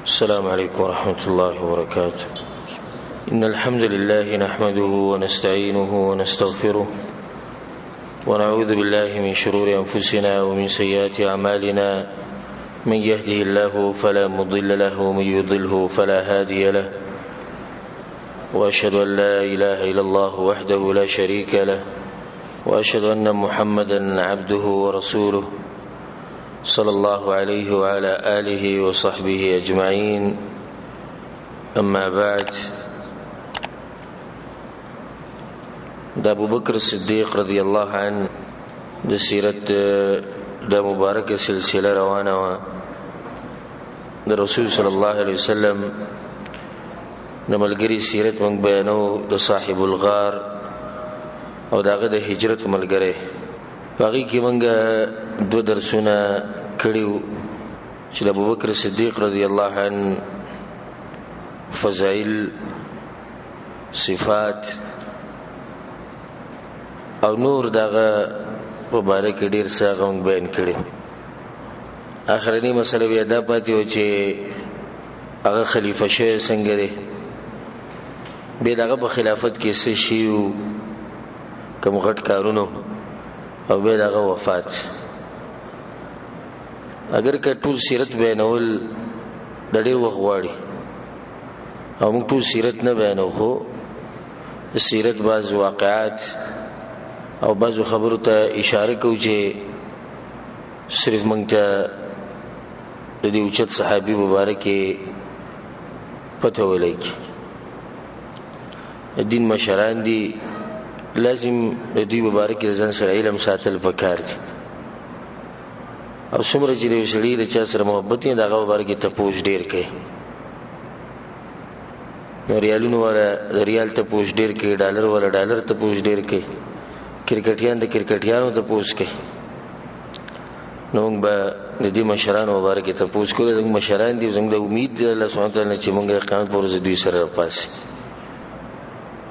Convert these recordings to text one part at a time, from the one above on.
السلام عليكم ورحمة الله وبركاته. إن الحمد لله نحمده ونستعينه ونستغفره ونعوذ بالله من شرور أنفسنا ومن سيئات أعمالنا. من يهده الله فلا مضل له ومن يضله فلا هادي له، وأشهد أن لا إله إلا الله وحده لا شريك له، وأشهد أن محمدا عبده ورسوله صلى الله عليه وعلى آله وصحبه أجمعين. أما بعد، دا ابو بکر صدیق رضی الله عنه د سیرت د مبارکه سلسله روانه و. د رسول صلی الله علیه وسلم د ملګری سیرت موږ بیانو، د صاحب الغار او داغه د هجرت ملګری. باقي کې موږ دو درسونه کړیو چې د ابوبکر صدیق رضی الله عنه فضائل، صفات او نور داغه مبارک ډیر څه غوښ بیان کړي. اخرنی مسله بیا دا پاتې و چې هغه خلیفہ شوی څنګه دی، به داغه په خلافت کې څه شي او کوم غټ کارونه، او به داغه وفات. اگر که ټول سیرت بیانول د ډیر وخت غواړي او موږ ټول سیرت نه بیانو، خو سیرت بعض واقعات او بعضو خبرو ته اشاره کوو چې صرف موږ ته د دې اوچت صحابي مبارک پته ولګي. دین مشران دي، لازم د دې مبارک ځان سره علم ساتل پکار دي. او څومره چې د سړي د چا سره محبت یې دغه مبارک ته پوښ ډیر کوي. ریالونو ولا ریال ته پوښ ډیر کوي، ډالر ولا ډالر ته پوښ ډیر کوي، کرکټیان د کرکټیانو ته پوښ کوي. نو موږ به د دې مشرانو مبارک ته پوښ کوو. زموږ مشران دي، زموږ د امید دی الله سبحانه وتعالی چې موږ قیامت پر ورځ دوی سره پاسي.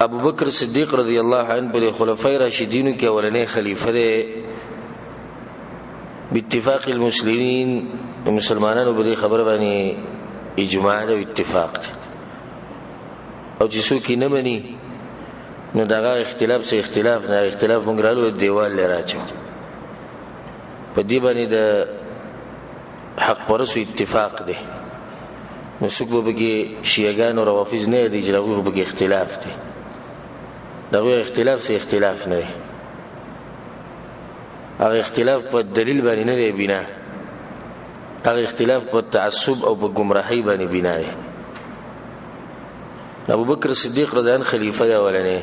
ابو بکر صدیق رضی الله عنه پر خلفای راشدینو کې اولنې خلیفہ دی. باتفاق المسلمین، مسلمانانو په دې خبره باندې اجماع او اتفاق دی، او چې څوک یې نه مني نو دغه اختلاف سه اختلاف نه، اختلاف مونږ رالو دیوال لراچو. په دې باندې د حق پرسو اتفاق دی. نو څوک به کې شیعاګان او روافض نه دي چې هغه به کې اختلاف دی. دغه اختلاف سه اختلاف نه دی، هغه اختلاف په دلیل باندې نه دی بنا، هغه اختلاف په تعصب او په گمراهی باندې بنا دی. ابو بکر صدیق رضی الله عنه خلیفہ دی اولنې.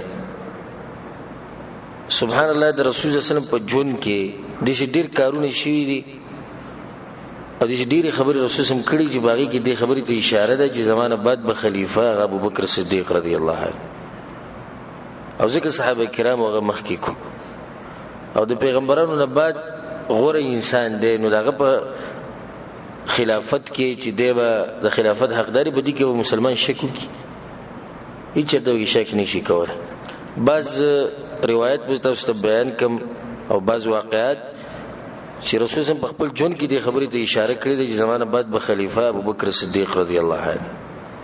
سبحان الله، د رسول صلی الله علیه وسلم په جون کې د شي ډیر کارونه شوي دي او د شي ډیر خبرې رسول سم کړي چې باغی کې د خبرې ته اشاره ده چې زمانه بعد به خلیفہ ابو بکر صدیق رضی الله عنه. او ځکه صحابه کرام هغه مخکې کو او د پیغمبرانو نه بعد غوره انسان دی، نو دغه په خلافت کې چې دی به د خلافت حقداري به دي کې مسلمان شک وکړي، هیڅ چرته شک نشي کولای. بعض روایت به تاسو ته بیان کوم او بعض واقعات چې رسول الله په خپل جون کې د خبرې ته اشاره کړې ده چې زمانه بعد به خلیفہ ابو بکر صدیق رضی الله عنه.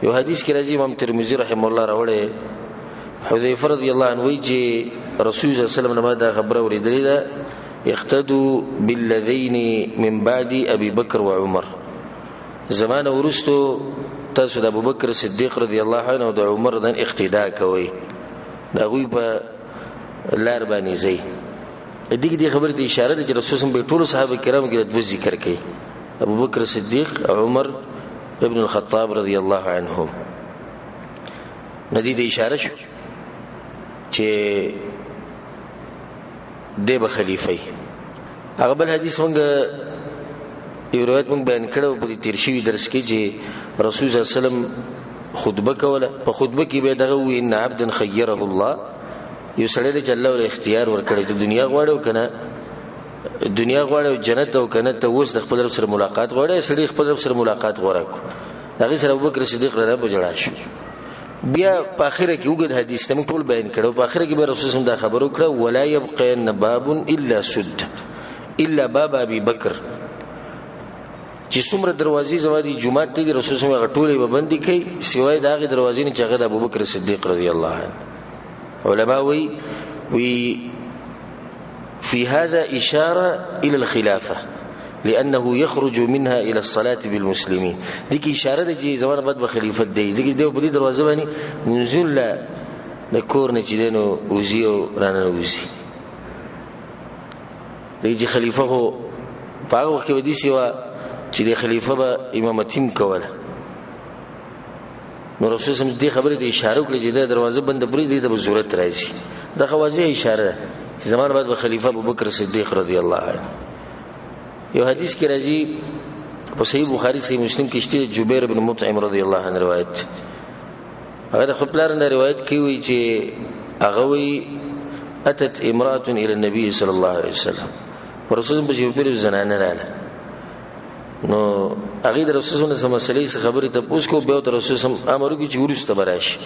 یو حدیث کې راځي، امام ترمذی رحم الله راوړی، حذیفه رضی الله عنه وایي چې رسول الله صلی الله علیه وسلم نه دا خبره اوریدلې ده، اقتدوا بالذین من بعد ابي بکر وعمر. زمانه ورستو تاسو د ابوبکر صدیق رضی الله عنه او د عمر دن اقتدا کوي، دا غوی په لار باندې ځي. دغه خبره ته اشاره ده چې رسول الله به ټول صحابه کرامو کې د ذکر کوي، ابوبکر صدیق او عمر ابن الخطاب رضی الله عنهم. ندی ته اشاره شو چې دی به خلیفہ. هغه بل حدیث مونږ یو روایت مونږ بیان کړو په تیر شوی درس کې چې رسول الله صلی الله علیه وسلم خطبه کوله. په خطبه کې به دغه وی ان عبد خيره الله، یو سړی چې الله له اختیار ورکړي ته دنیا غواړي او کنه دنیا غواړي او جنت او کنه ته اوس د خپل رب سره ملاقات غواړي، سړی خپل رب سره ملاقات غواړي. هغه سره ابوبکر صدیق رضی الله عنه جوړا شو. بیا په اخره کې وګد حدیث ته ټول بیان کړو. په اخره کې به رسول الله دا خبرو کړه، ولا يبقى باب الا سد الا باب ابي بکر، چې څومره دروازې زوادي جمعه ته رسول الله غټولې به بندي کوي سوای داغه دروازې نه چې هغه ابو بکر صدیق رضی الله عنه. علماء وی في هذا إشارة إلى الخلافة لأنه يخرج منها إلى الصلاة بالمسلمين. ديك إشارة دي زمان بعد بخليفة دي زي ديو بدي دروازه باندې منزل لا نکور نه چدنو اوزیو رانه اوزی دی خلیفہ هو په هغه کې ودی سیوا چې د خلیفہ به امامتیم کوله. نو رسول الله دې خبره ته اشاره وکړه چې د دروازه بند پرې دي د ضرورت راځي. دا خوازه اشاره چې زمان بعد به خلیفہ ابو بکر صدیق رضی الله عنه. یو حدیث کې راځي په صحیح بخاری صحیح مسلم کې شته جبیر بن مطعم رضی الله عنه روایت. هغه خپلارن روایت کوي چې هغه وی اتت امراه الى النبي صلى الله عليه وسلم. رسول الله په پیرو زنانه رااله. نو هغه د رسول الله صلی الله علیه وسلم خبره ته پوښتنه کوي به رسول الله امر کوي چې ورسته براشي.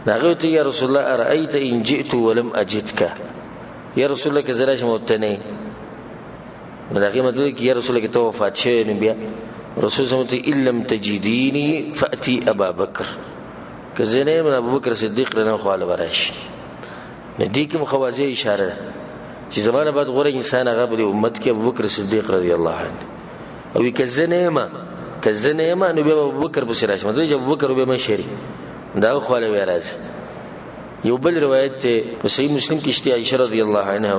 هغه ته یا رسول الله ارايت ان جئت ولم اجدك. یا رسول الله کزرا شموتنه. نو هغه مطلب کې یا رسول الله کې تو وفات شوی نو بیا رسول الله ته ان لم تجديني فاتي ابا بکر. کزنه من ابو بکر صدیق رنه خو ال براشي. ندی کې مخوازه اشاره ده چې زمانه بعد غوړ انسان هغه په امت کې ابو بکر صدیق رضی الله عنه او کزنه ما نو ابو بکر بصراش مده چې ابو بکر به مشری دا خو له راز. یو بل روایت په صحیح مسلم کې شته عائشہ رضی الله عنها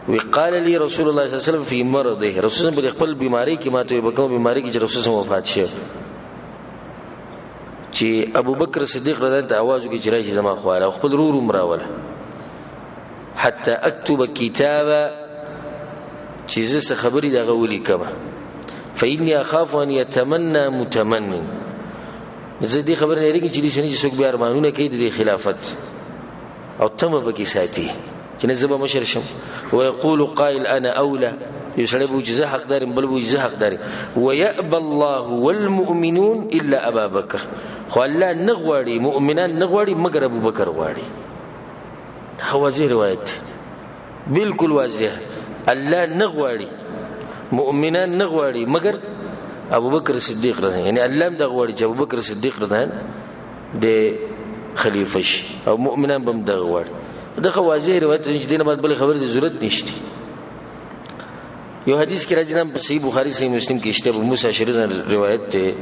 وی قال لي رسول الله صلی الله علیه وسلم في مرضه. رسول الله په خپل بیماری کې ماته به کوم بیماری کې چې رسول الله وفات شه چې ابو بکر صدیق رضی الله عنه आवाज وکړي چې راځي زما خواله خپل رور مراوله حتى اكتب كتابا چې زه خبري دغه ولي کما فإني اخاف ان يتمنى متمن. زه دې خبر نه لري چې دې شنه چې څوک به ارمانونه کوي د خلافت او تم به کې ساتي چې نه زبا مشر شم ويقول قائل انا اولى يشربوا جزاء حق دار بل جزاء حق دار ويأبى الله والمؤمنون الا ابا بكر. خو الله نغواړي مؤمنان نغواړي مگر ابو بکر غواړي. خوازی روایت بالکل واضح. الله نغواړي مؤمنان نغواړي مگر ابو بکر صدیق رضی الله یعنی الله د غواړي چې ابو بکر صدیق رضی الله د خلیفہ شي او مؤمنان بم د غواړي. دا خوازی روایت چې دینه بعد بل خبر د ضرورت نشته. یو حدیث کې راځي نام په صحیح بخاری صحیح مسلم کې شته ابو موسی اشعری روایت ته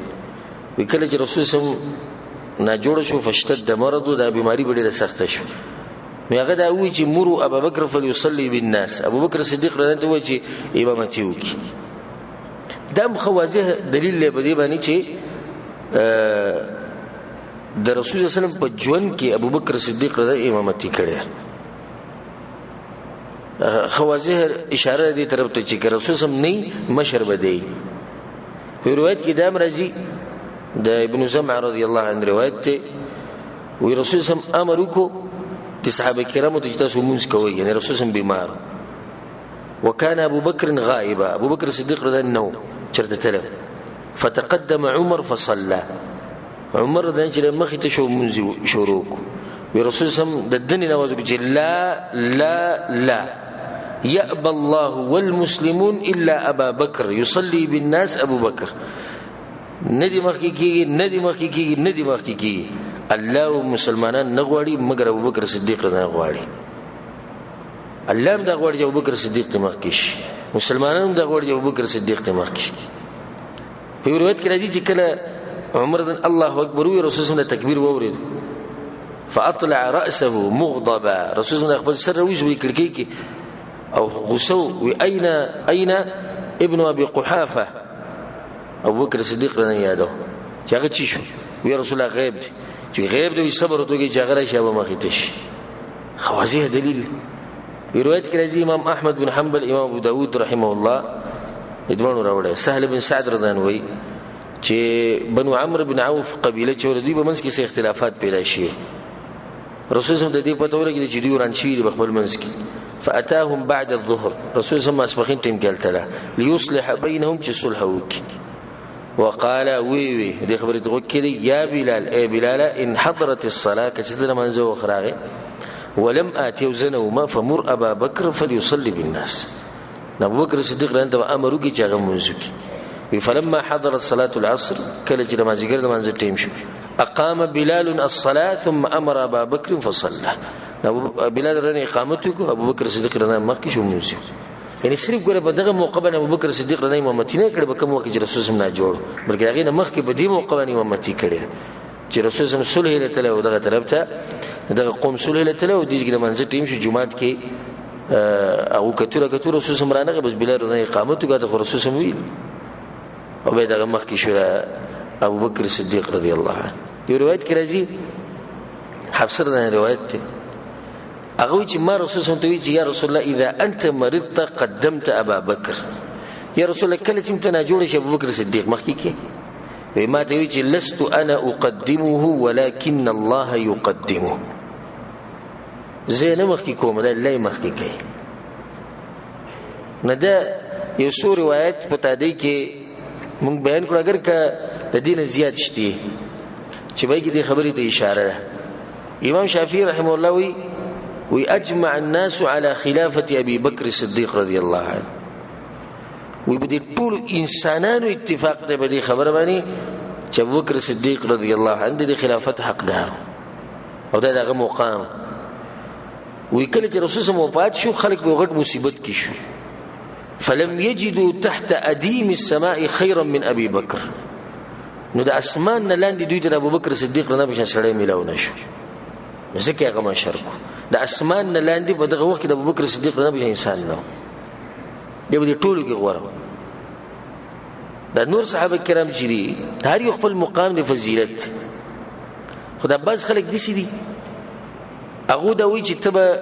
وکړه چې رسول الله نه جوړ شو فشتد مرض د بیماری ډیره سخت شو. هغه دا وی چې مرو ابو بکر فليصلي بالناس. ابو بکر صدیق رضی الله عنه چې امامتي وکي. دا خوازه دلیل له بدی باندې چې د رسول الله صلی الله علیه وسلم په ژوند کې ابو بکر صدیق رضی الله امامتي کړي. خوازه اشاره دي طرف ته چې رسول الله نه مشر بدی. په روایت کې دا مرضی د ابن زمع رضی الله عنه روایت ته وی رسول الله امر وکړو چې صحابه کرامو ته تاسو مونږ کوي یعنی رسول الله بیمار وكان ابو بكر غائبا. ابو بكر الصديق رضي الله عنه چرته تل فتقدم عمر فصلى. عمر رضی الله عنه مخ ته شو مونږ شروع وی رسول الله د دنیا نواز چې لا لا لا يأبى الله والمسلمون الا ابا بكر يصلي بالناس. ابو بكر ندی مخ کی الله مسلمانان نغواړي مگر ابو بکر صدیق رضی الله غواړي. الله هم دا غواړي چې ابو بکر صدیق ته مخکش مسلمانان هم دا غواړي چې ابو بکر صدیق ته مخکش. په روایت کې راځي چې کله عمر رضی الله اکبر وی رسول الله تکبیر وورید فاطلع راسه مغضبا. رسول الله خپل سر وجوي کړکی کې او غسو وی اين ابن ابي قحافه. ابو بکر صدیق رضی الله یادو چې هغه چی شو وی رسول الله غیب چې غیب دی صبر وکړي چې هغه شابه مخیتش. خوازی دلیل په روایت کې راځي امام احمد بن حنبل امام ابو داود رحمه الله ادوانو راوړل. سهل بن سعد رضی الله عنه چې بنو عمرو بن عوف قبيله چې ور دي په منځ کې څه اختلافات پیدا شي. رسول الله د دې په توګه کې چې دی وران شي د خپل منځ کې فاتاهم بعد الظهر. رسول الله اسبخین ټیم کېلتله ليصلح بينهم چې صلح وکړي. وقال وي دي خبرت غوکړي يا بلال اي بلال ان حضرت الصلاه كشدنا منزو اخراغه ولم اتي وزنوا ما فمر ابا بكر فليصلي بالناس. ابو بکر صدیق رضی الله عنه امر وکړي چې هغه منځ وکړي. فلما حضرت صلاه العصر کله چې مازیګر د منځ ټیم شو اقام بلال الصلاه ثم امر ابا بکر فصلى. بلال رنه اقامت وکړو ابو بکر صدیق رضی الله عنه مخکې شو منځ. یعنی صرف ګوره په دغه موقع باندې ابو بکر صدیق رضی الله عنه امامتي نه کړ به کوم وخت چې رسول الله نه جوړ بلکې هغه نه مخکې په دې موقع باندې امامتي کړي چې رسول الله صلح لته او دغه طرف ته دغه قوم صلح لته او دغه منځ ټیم شو جمعات کې او کتوره رسول الله مرانه بس بلال رضی اقامت وکړه رسول الله ویل او به دغه مخکې شو ابو بکر صدیق رضی الله عنه. یو روایت کې راځي حفصه رضی روایت ته هغه چې ما رسول الله ته وی چې یا رسول الله اذا انت مرضت قدمت ابا بکر. یا رسول الله کله چې متنا جوړ شي ابو بکر صدیق مخکې کې وی ما ته وی چې لست انا اقدمه ولكن الله يقدمه. زه نه مخکې کوم دا الله مخکې کوي. نه دا یو څو روایت پتا دی کې مونږ بیان کړو اگر که د دین زیات شتي چې به کې دې خبرې ته اشاره ده. امام شافعي رحمه الله وی اجمع الناس على خلافه ابي بكر الصديق رضي الله عنه. وی بدی ټول انسانانو اتفاق ته بدی خبر باندې چې ابو بکر صدیق رضی الله عنه د خلافت حقدار او دغه مقام. وی کله چې رسول الله وفات شو خلک په غټ مصیبت کې شو فلم يجدوا تحت اديم السماء خيرا من ابي بكر. نو د اسمان نه لاندې دوی ته ابو بکر صدیق رضی الله عنه سره ملاو نشو ځکه هغه مشرکو د اسمان نه لاندې په دغه وخت کې د ابو بکر صدیق رضی الله عنه انسان نو دی ټولو کې غوړم. د نور صحابه کرام چې دي هر یو خپل مقام د فضیلت خدای باز خلک دي سي دي هغه دا وی چې تبه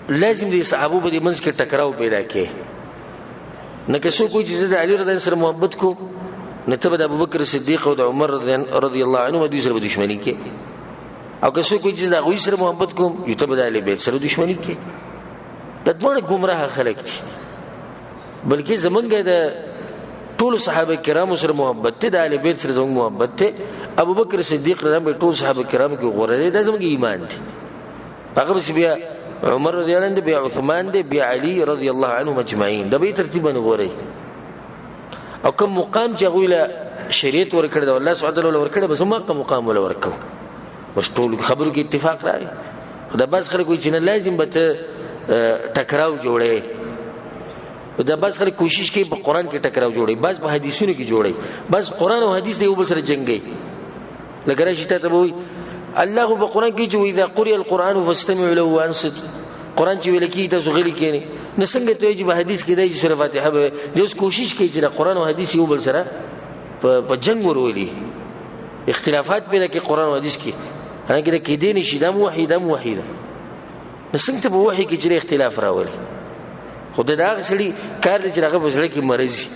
لازم دي صحابه په دې منځ کې ټکراو پیدا کړي. نه که څوک چې د علي رضی الله عنه سره محبت کو نه تبه د ابو بکر صدیق او د عمر رضی الله عنه دوی سره دښمنی کې او که څوک چې د غوی سره محبت کوم یو تبه د اهل بیت سره دښمنی کې. د ټول گمراه خلک دي بلکې زمونږ د ټول صحابه کرامو سره محبت ته د اهل بیت سره زموږ محبت ته ابو بکر صدیق رضی الله عنه ټول صحابه کرامو کې غوړل د زموږ ایمان دي. هغه بیا عمر رضی الله عنه بیا عثمان دی بیا علي رضی الله عنهم اجمعین د به ترتیب باندې غوړي او کوم مقام چې غویله شریعت ورکړ د الله سبحانه وتعالى ورکړ بس ما مقام ولا ورکو بس ټول خبرو کې اتفاق راغی. خدای بس خلک وایي چې لازم به ته ټکراو جوړي دا بس خلک کوشش کوي په قران کې ټکراو جوړي بس په حدیثونو کې جوړي بس قران او حدیث دی یو بل سره جنگي لکه راشي ته وایي الله په قران کې چې اذا قرئ القران فاستمعوا له وانصتوا. قران چې ویل کی تاسو غلي کینی نه څنګه ته چې په حدیث کې دی چې سوره فاتحه به د کوشش کوي چې قران او حدیث یو بل سره په جنگ ورولي اختلافات پیدا کې قران او حدیث کې هغه کې دین شي دم وحیدم وحیده نه څنګه ته په وحی کې چې اختلاف راولي. خدای دا غسړي کار دې چې هغه بزړه کې مرزي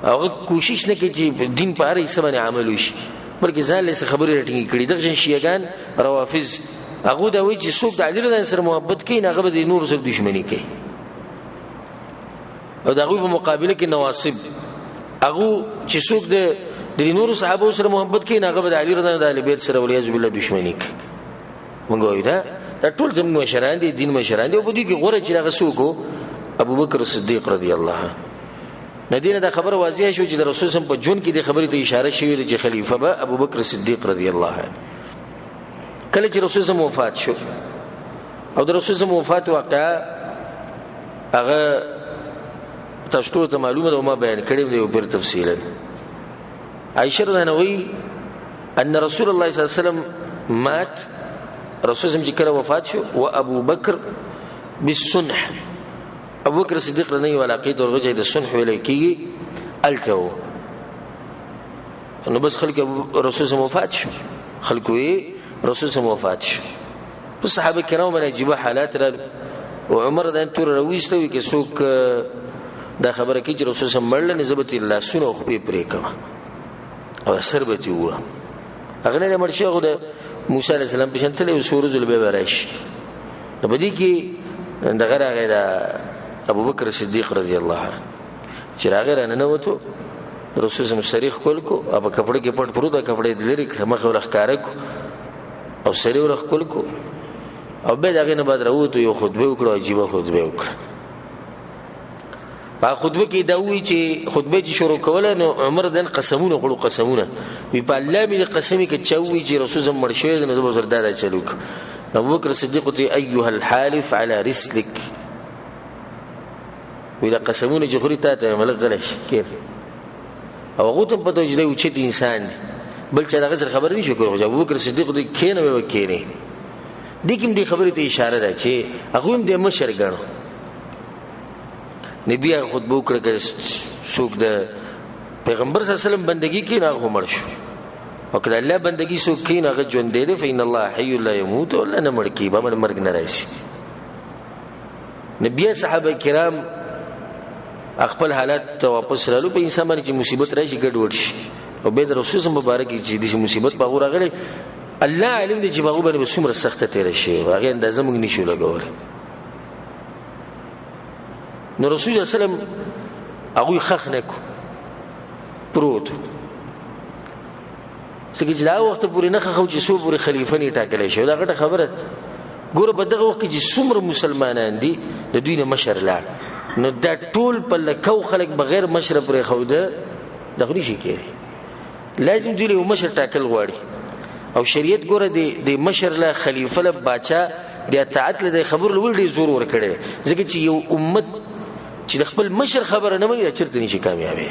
او کوشش نه کوي چې دین په اړه یې عمل وشي بلکې ځان له خبرې رټینګي کړي. دغه شیعاګان روافض هغه دا وایي چې څوک د علي رضی الله سره محبت کوي هغه به د نور سره دښمنی کوي او دغه په مقابله کې نواصب هغه چې څوک د نور صحابه سره محبت کوي هغه به د علي رضی الله عنه د بیت سره ولیاذ بالله دښمنی کوي. موږ وایو دا ټول زموږ مشران دي دین مشران دي او په دې کې غوړه چې هغه څوک ابو بکر صدیق رضی الله عنه. ندینه دا خبر واضح شو چې د رسول الله په جون کې د خبرې ته اشاره شوې چې خلیفہ به ابو بکر صدیق رضی الله عنه. کله چې رسول الله وفات شو او د رسول الله وفات واقعا هغه تاسو ته معلومه ده ما بیان کړم دی په تفصیلا. عائشه رضی الله عنها ان رسول الله صلی الله علیه وسلم مات رسول الله چې کله وفات شو او ابو بکر بالصنح ابو بکر صدیق رضی الله عنه علاقه ورغه د صنح ویل کیږي التو نو بس خلک رسول الله وفات شو خلکوي رسول الله وفات شو په صحابه کرام باندې جيبه حالات را او عمر د انتور رويستوي کې څوک دا خبره کوي چې رسول الله مړل نسبت الله سونو خو پرې کما او سربتی و هغه نه مرشي غو د موسی عليه السلام په شان له سورۃ البیبه راشي نو بدی کې دغه راغی دا ابو بکر صدیق رضی الله عنه چې راغی رانه وته رسول الله شریخ کول کو اب کپڑے کې پټ پرو دا کپڑے لري مخ ورخ کار کو او سری ورخ کول کو او به دغه نه بعد راوته یو خطبه وکړه عجیب خطبه وکړه په خطبه کې دا وی چې خطبه چې شروع کوله نو عمر دن قسمونه خلو قسمونه وی په الله مې قسمی کې چوي چې رسول زم مرشد نو زبر زرداد چلوک ابو بکر صدیق ته ايها الحالف على رسلك وی دا قسمونه چې خوري ته ملک غلش کیر او هغه ته په توجه دی چې انسان دی بل چې دا غسر خبر نشي کولای ابو بکر صدیق ته کینه به کینه دې کوم دې خبرې ته اشاره ده چې هغه هم د مشر غنو نبی هغه خطبه وکړه څوک د پیغمبر صلی الله علیه وسلم بندگی کې نه غمر شو او کله الله بندگی څوک کې نه غ ژوند دی فإن الله حي لا يموت ولا نمر کې به مرګ نه راشي نبی صحابه کرام خپل حالت ته واپس رالو په انسان باندې چې مصیبت راشي ګډوډ شي او به د رسول الله مبارک چې د مصیبت په غوړه غلي الله علم دې چې باغ باندې څومره سخته تیر شي هغه اندازه موږ نشو لګور نو رسول الله صلی الله علیه وسلم هغه خخ نکو پروت سګی چې دا وخت پورې نه خو چې سو پورې خلیفہ نه ټاکل شي دا غټه خبره ګوره په دغه وخت کې چې څومره مسلمانان دي د دوی نه مشر لاړ نو دا ټول په لکو خلک بغیر مشر پرې خوده دغه نشي کېږي لازم دوی له مشر ټاکل غواړي او شریعت ګوره د مشر له خلیفہ له باچا د اطاعت له خبر له ډیر زور ور کړي ځکه چې یو امت چې د خپل مشر خبره نه مني چرته نشي کامیابی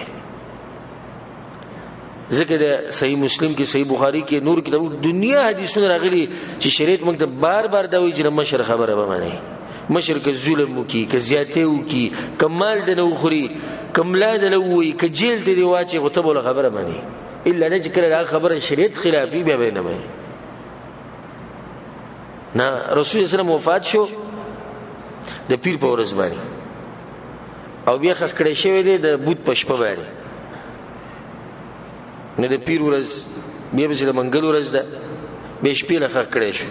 ځکه د صحیح مسلم کې صحیح بخاری کې نور کتاب دنیا حدیثونه راغلي چې شریعت موږ ته بار بار دا وایي چې مشر خبره به مانی مشر که ظلم وکي که زیاته وکي کمال د نو خوري کملا د لوي که جیل دی واچي غته بوله خبره مانی الا نه چې کله خبره شریعت خلافي بیا به نه مانی نه رسول الله صلی وفات شو د پیر په ورځ باندې او بیا خخ کړي شوی دی د بوت پشپ باندې نه د پیر ورځ بیا به د منګل ورځ ده به شپې له خخ کړي شو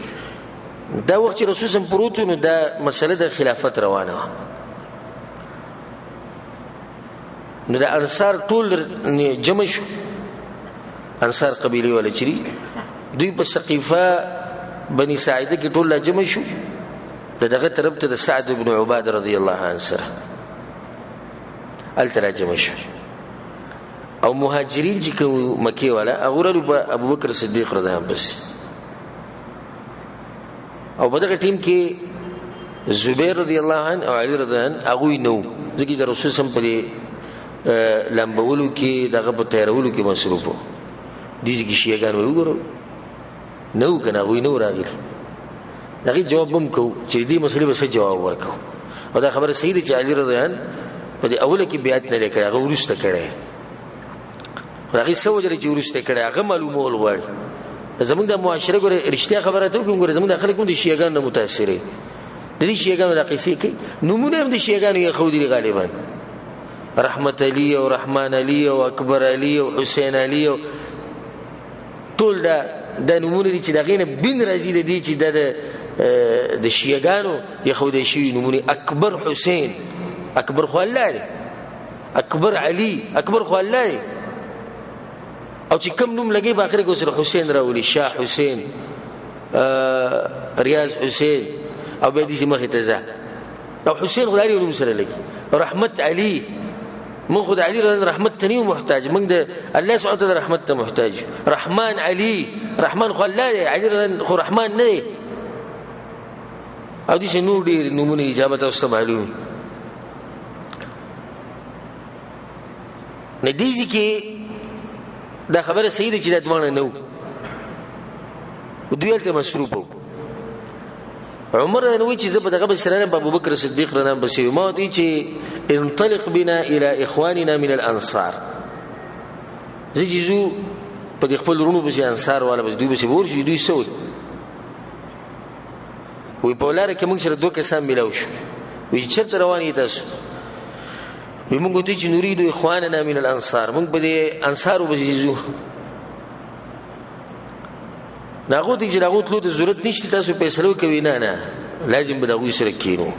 دا وخت چې رسول الله پروت نو دا مسله د خلافت روانه نو د انصار ټول جمع شو انصار قبيله ولا چری دوی په سقيفه بني ساعده کې ټول جمع شو دغه طرف ته د سعد بن عباده رضی الله عنه سره التراجم شو او مهاجرین چې مکه والا اغورلو په ابو بکر صدیق رضی الله عنه بس او په دغه ټیم کې زبیر رضی الله عنه او علی رضی الله عنه هغه نو ځکه چې رسول سم په لامبولو کې دغه په تیرولو کې مصروف وو دي چې شیعاګان وګورو نو کنه وای نو راغلی دغه جواب هم کو چې دې مسلې به څه جواب ورکو او دا خبره صحیح ده چې علی رضی الله عنه په دې اوله کې بیعت نه کړی هغه ورسته کړی هغه سوجره چې ورسته کړی هغه معلومول غواړي زمونږ د معاشره ګوره رښتیا خبره ته کوم ګوره زمونږ د خلکو د شیعاګانو نه متاثرې د دې شیعاګانو د قصې کې نمونه هم د شیعاګانو یې خو دي غالبا رحمت علی او رحمان علی او اکبر علی او حسین علی او ټول د نمونه دي چې دغه نه بن راځي د دې چې د شیعاګانو یې خو د شی نمونه اکبر حسین اکبر خو الله دی اکبر علی اکبر خو الله دی او چې کوم نوم لګي په اخر کې سره حسین راولي شاه حسین ریاض حسین او به دې مخه ته ځه او حسین خدای نوم سره لګي رحمت علی من خدای علی رحمت تنی محتاج من د الله سبحانه وتعالى رحمت ته محتاج رحمان علی رحمان خو الله دی علی خو رحمان نه او دې نور ډیر نمونه اجابت او استعمالو ندیږي کې دا خبره صحیح ده چې د دوانه نو ودویلته مصروف عمر نو چې زه په دغه بسره ابو بکر صدیق رضی الله عنه ما دي چې انطلق بنا الى اخواننا من الانصار زجزو په خپل ورونو به انصار والا بس دوی به ورشي دوی سول وی په لاره کې موږ سره دوه کسان ملاو شو وی چرته رواني تاسو وی موږ ته چې نريد اخواننا من الانصار موږ به انصار وبجزو ناغو دي چې ناغو تلو ته ضرورت نشته تاسو فیصله کوي نه لازم به دغه سره کینو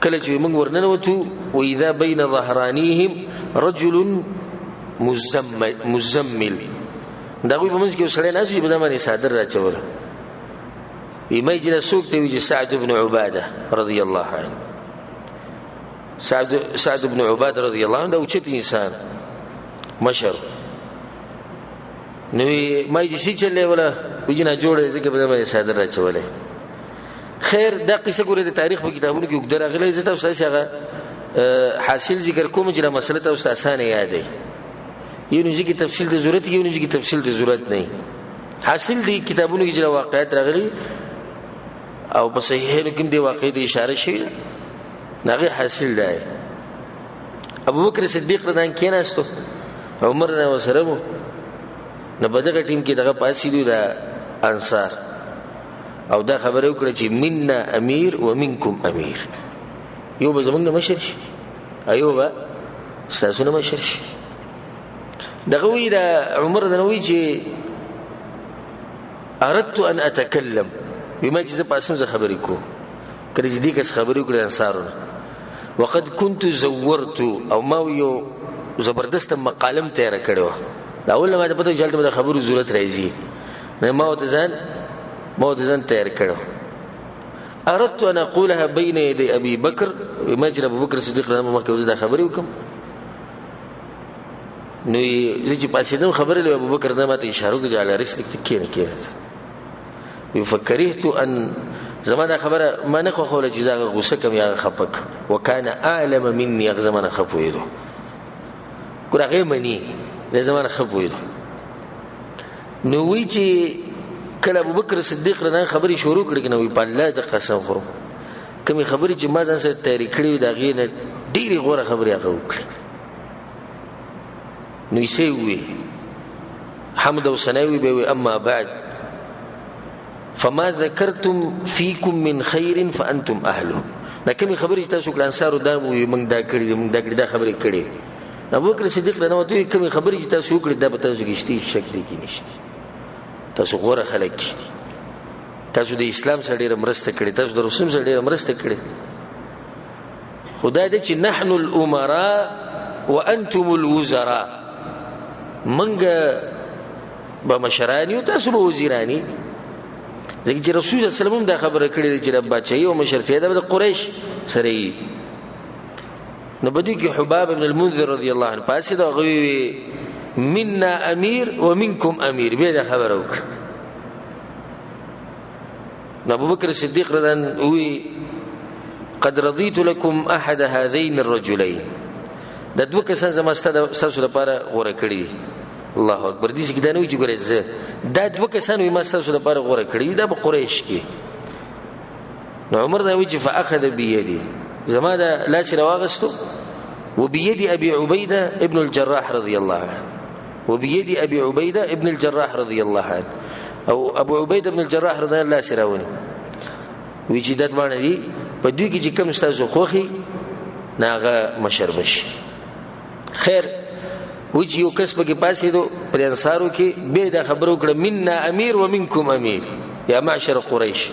کله چې موږ ورننه وته و اذا بين ظهرانيهم رجل مزمل دغه په منځ کې وسړی ناس په زمانه صادر راچول ایمه چې سوق ته وی سعد بن عباده رضی الله عنه سعد بن عباد رضی الله عنه دا اوچت انسان مشر نو ما یې شي چلې ولا وجنا جوړه ځکه په دمه صادر راچولې خیر دا قصه ګوره د تاریخ په کتابونو کې وګدره غلې زته استاد هغه حاصل ذکر کوم چې دا مسله ته استاد اسانه یادې یو نه چې تفصیل ته ضرورت یو نه چې تفصیل ته ضرورت نه حاصل دي کتابونو کې چې واقعیت راغلي او په صحیحونو کې د واقعیت اشاره شوی نغه حاصل دی ابو بکر صدیق رضی الله کېناستو عمر نه وسره مو نه بدغه ټیم کې دغه پاسې دی د انصار او دا خبره وکړه چې منا امیر ومنکم امیر یو به زمونږ مشر شي ایوب تاسو نه مشر شي دغه وی د عمر نه وی چې اردت ان اتكلم بما چې پاسم زه خبرې کوم کله چې دې کس خبرې وکړه انصارونه وقد كنت زورت او ما یو زبردست مقالم تیار کړو دا اول ما ته پته چې د خبرو ضرورت راځي نه ما وتزن تیار کړو اردت ان اقولها بين يدي ابي بكر ما جرى ابو بكر الصديق رضی الله عنه دا خبرې وکم نو یې چې پاسې د خبرې له ابو بکر نه ماته اشاره وکړه علي رسل کېنه يفكرهت ان زمانه خبره ما نه خو چې زغه غوسه کوم یا خپک وکانه اعلم مني زمانه خپویدو ګورغه مني د زمانه خپویدو نو وی چې کله ابو بکر صدیق رضی خبري شروع کړي نو په الله د قسم خورم کومي خبري چې ما ځان سره تیاری کړی دا غیر ډیره غوړه خبري هغه وکړي نو یې وی حمد او ثناوي به اما بعد فما ذكرتم فيكم من خير فانتم اهله دا کومي خبري تاسو کله انصارو دا موږ دا کړی دا خبري کړي ابو بکر صدیق رضی الله عنه کومي خبري تاسو کړی دا به تاسو کې شتي شک دي کې نشته تاسو غوړه خلک تاسو د اسلام سره ډیره مرسته کړې تاسو د رسول سره ډیره مرسته کړې خدای دې چې نحن الامراء وانتم الوزراء منګه به مشرانی او تاسو به وزیرانی ځکه چې رسول الله صلی الله علیه وسلم دا خبره کړې چې رب بچي او مشرفیه د قریش سره نو بدی کې حباب ابن المنذر رضی الله عنه پاسې دا غوي منا امیر ومنکم امیر به دا خبره وکړه ابو بکر صدیق رضی الله عنه قد رضيت لكم احد هذين الرجلين دا دوه کسان زما ستاسو لپاره غوړه کړی الله اکبر دې چې دا نو چې ګورې زه دا دوه کسان ما ستاسو لپاره غوړه کړی دا په قریش کې نو عمر دا وی چې فاخذ بيدي زما دا لاس راغستو وبيد ابي عبيده ابن الجراح رضي الله عنه وبيد ابي عبيده ابن الجراح رضي الله عنه او ابو عبيده ابن الجراح رضي الله سراوني وجدت باندې دي په دوی کې چې کوم استاد خوخي ناغه مشربش خیر وجه یو کس په کې پاسې دو پر انصارو کې به دا خبرو کړه منا امیر ومنکم امیر یا معشر قریش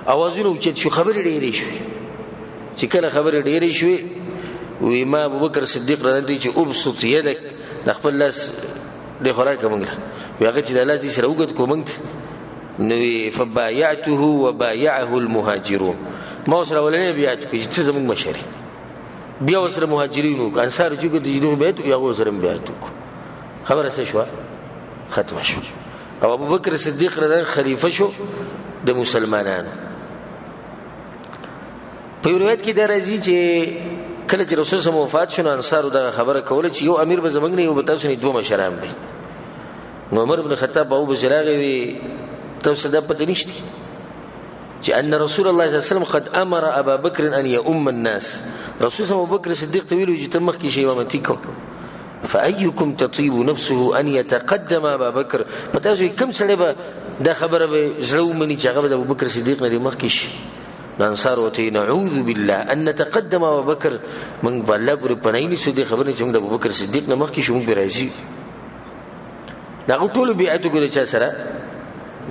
اوازونه چې شو خبرې ډېرې شو چې کله خبرې ډېرې شو و ما ابو بکر صدیق رضی الله عنه چې ابسط يدك د خپل لاس د خوراک منګه هغه چې د لاس دې سره وګت کومنګ نو فبايعته وبايعه المهاجرون ما سره ولې بیعت کې چې زموږ مشري بیا وسره مهاجرینو انصار چې د دې بیعت یو سره بیعت خبره څه شو ختم شو او ابو بکر صدیق رضی الله خلیفہ شو د مسلمانانو په روایت کې درځي چې کله چې رسول الله وفات شو انصارو دا خبره کوله چې یو امیر به زمنګ نه یو به تاسو نه دوه مشران به نو عمر بن خطاب ابو بشراغي وی تاسو دا پته نشته چې ان رسول الله صلی الله علیه وسلم قد امر ابا بکر ان يؤم الناس رسول الله ابو بکر صدیق تویل چې تمخ کې شی ومتیکم فايكم تطيب نفسه ان يتقدم ابا بکر پته شو کوم سره به دا خبره به زړه منی چې هغه ابو بکر صدیق نه مخ کې شي الانصار وتي نعوذ بالله ان نتقدم ابو بکر من بالله پر پنایني سو دي خبره چې ابو بکر صدیق نه مخ کې شو به راځي دا ټول بیعت کوي چې سره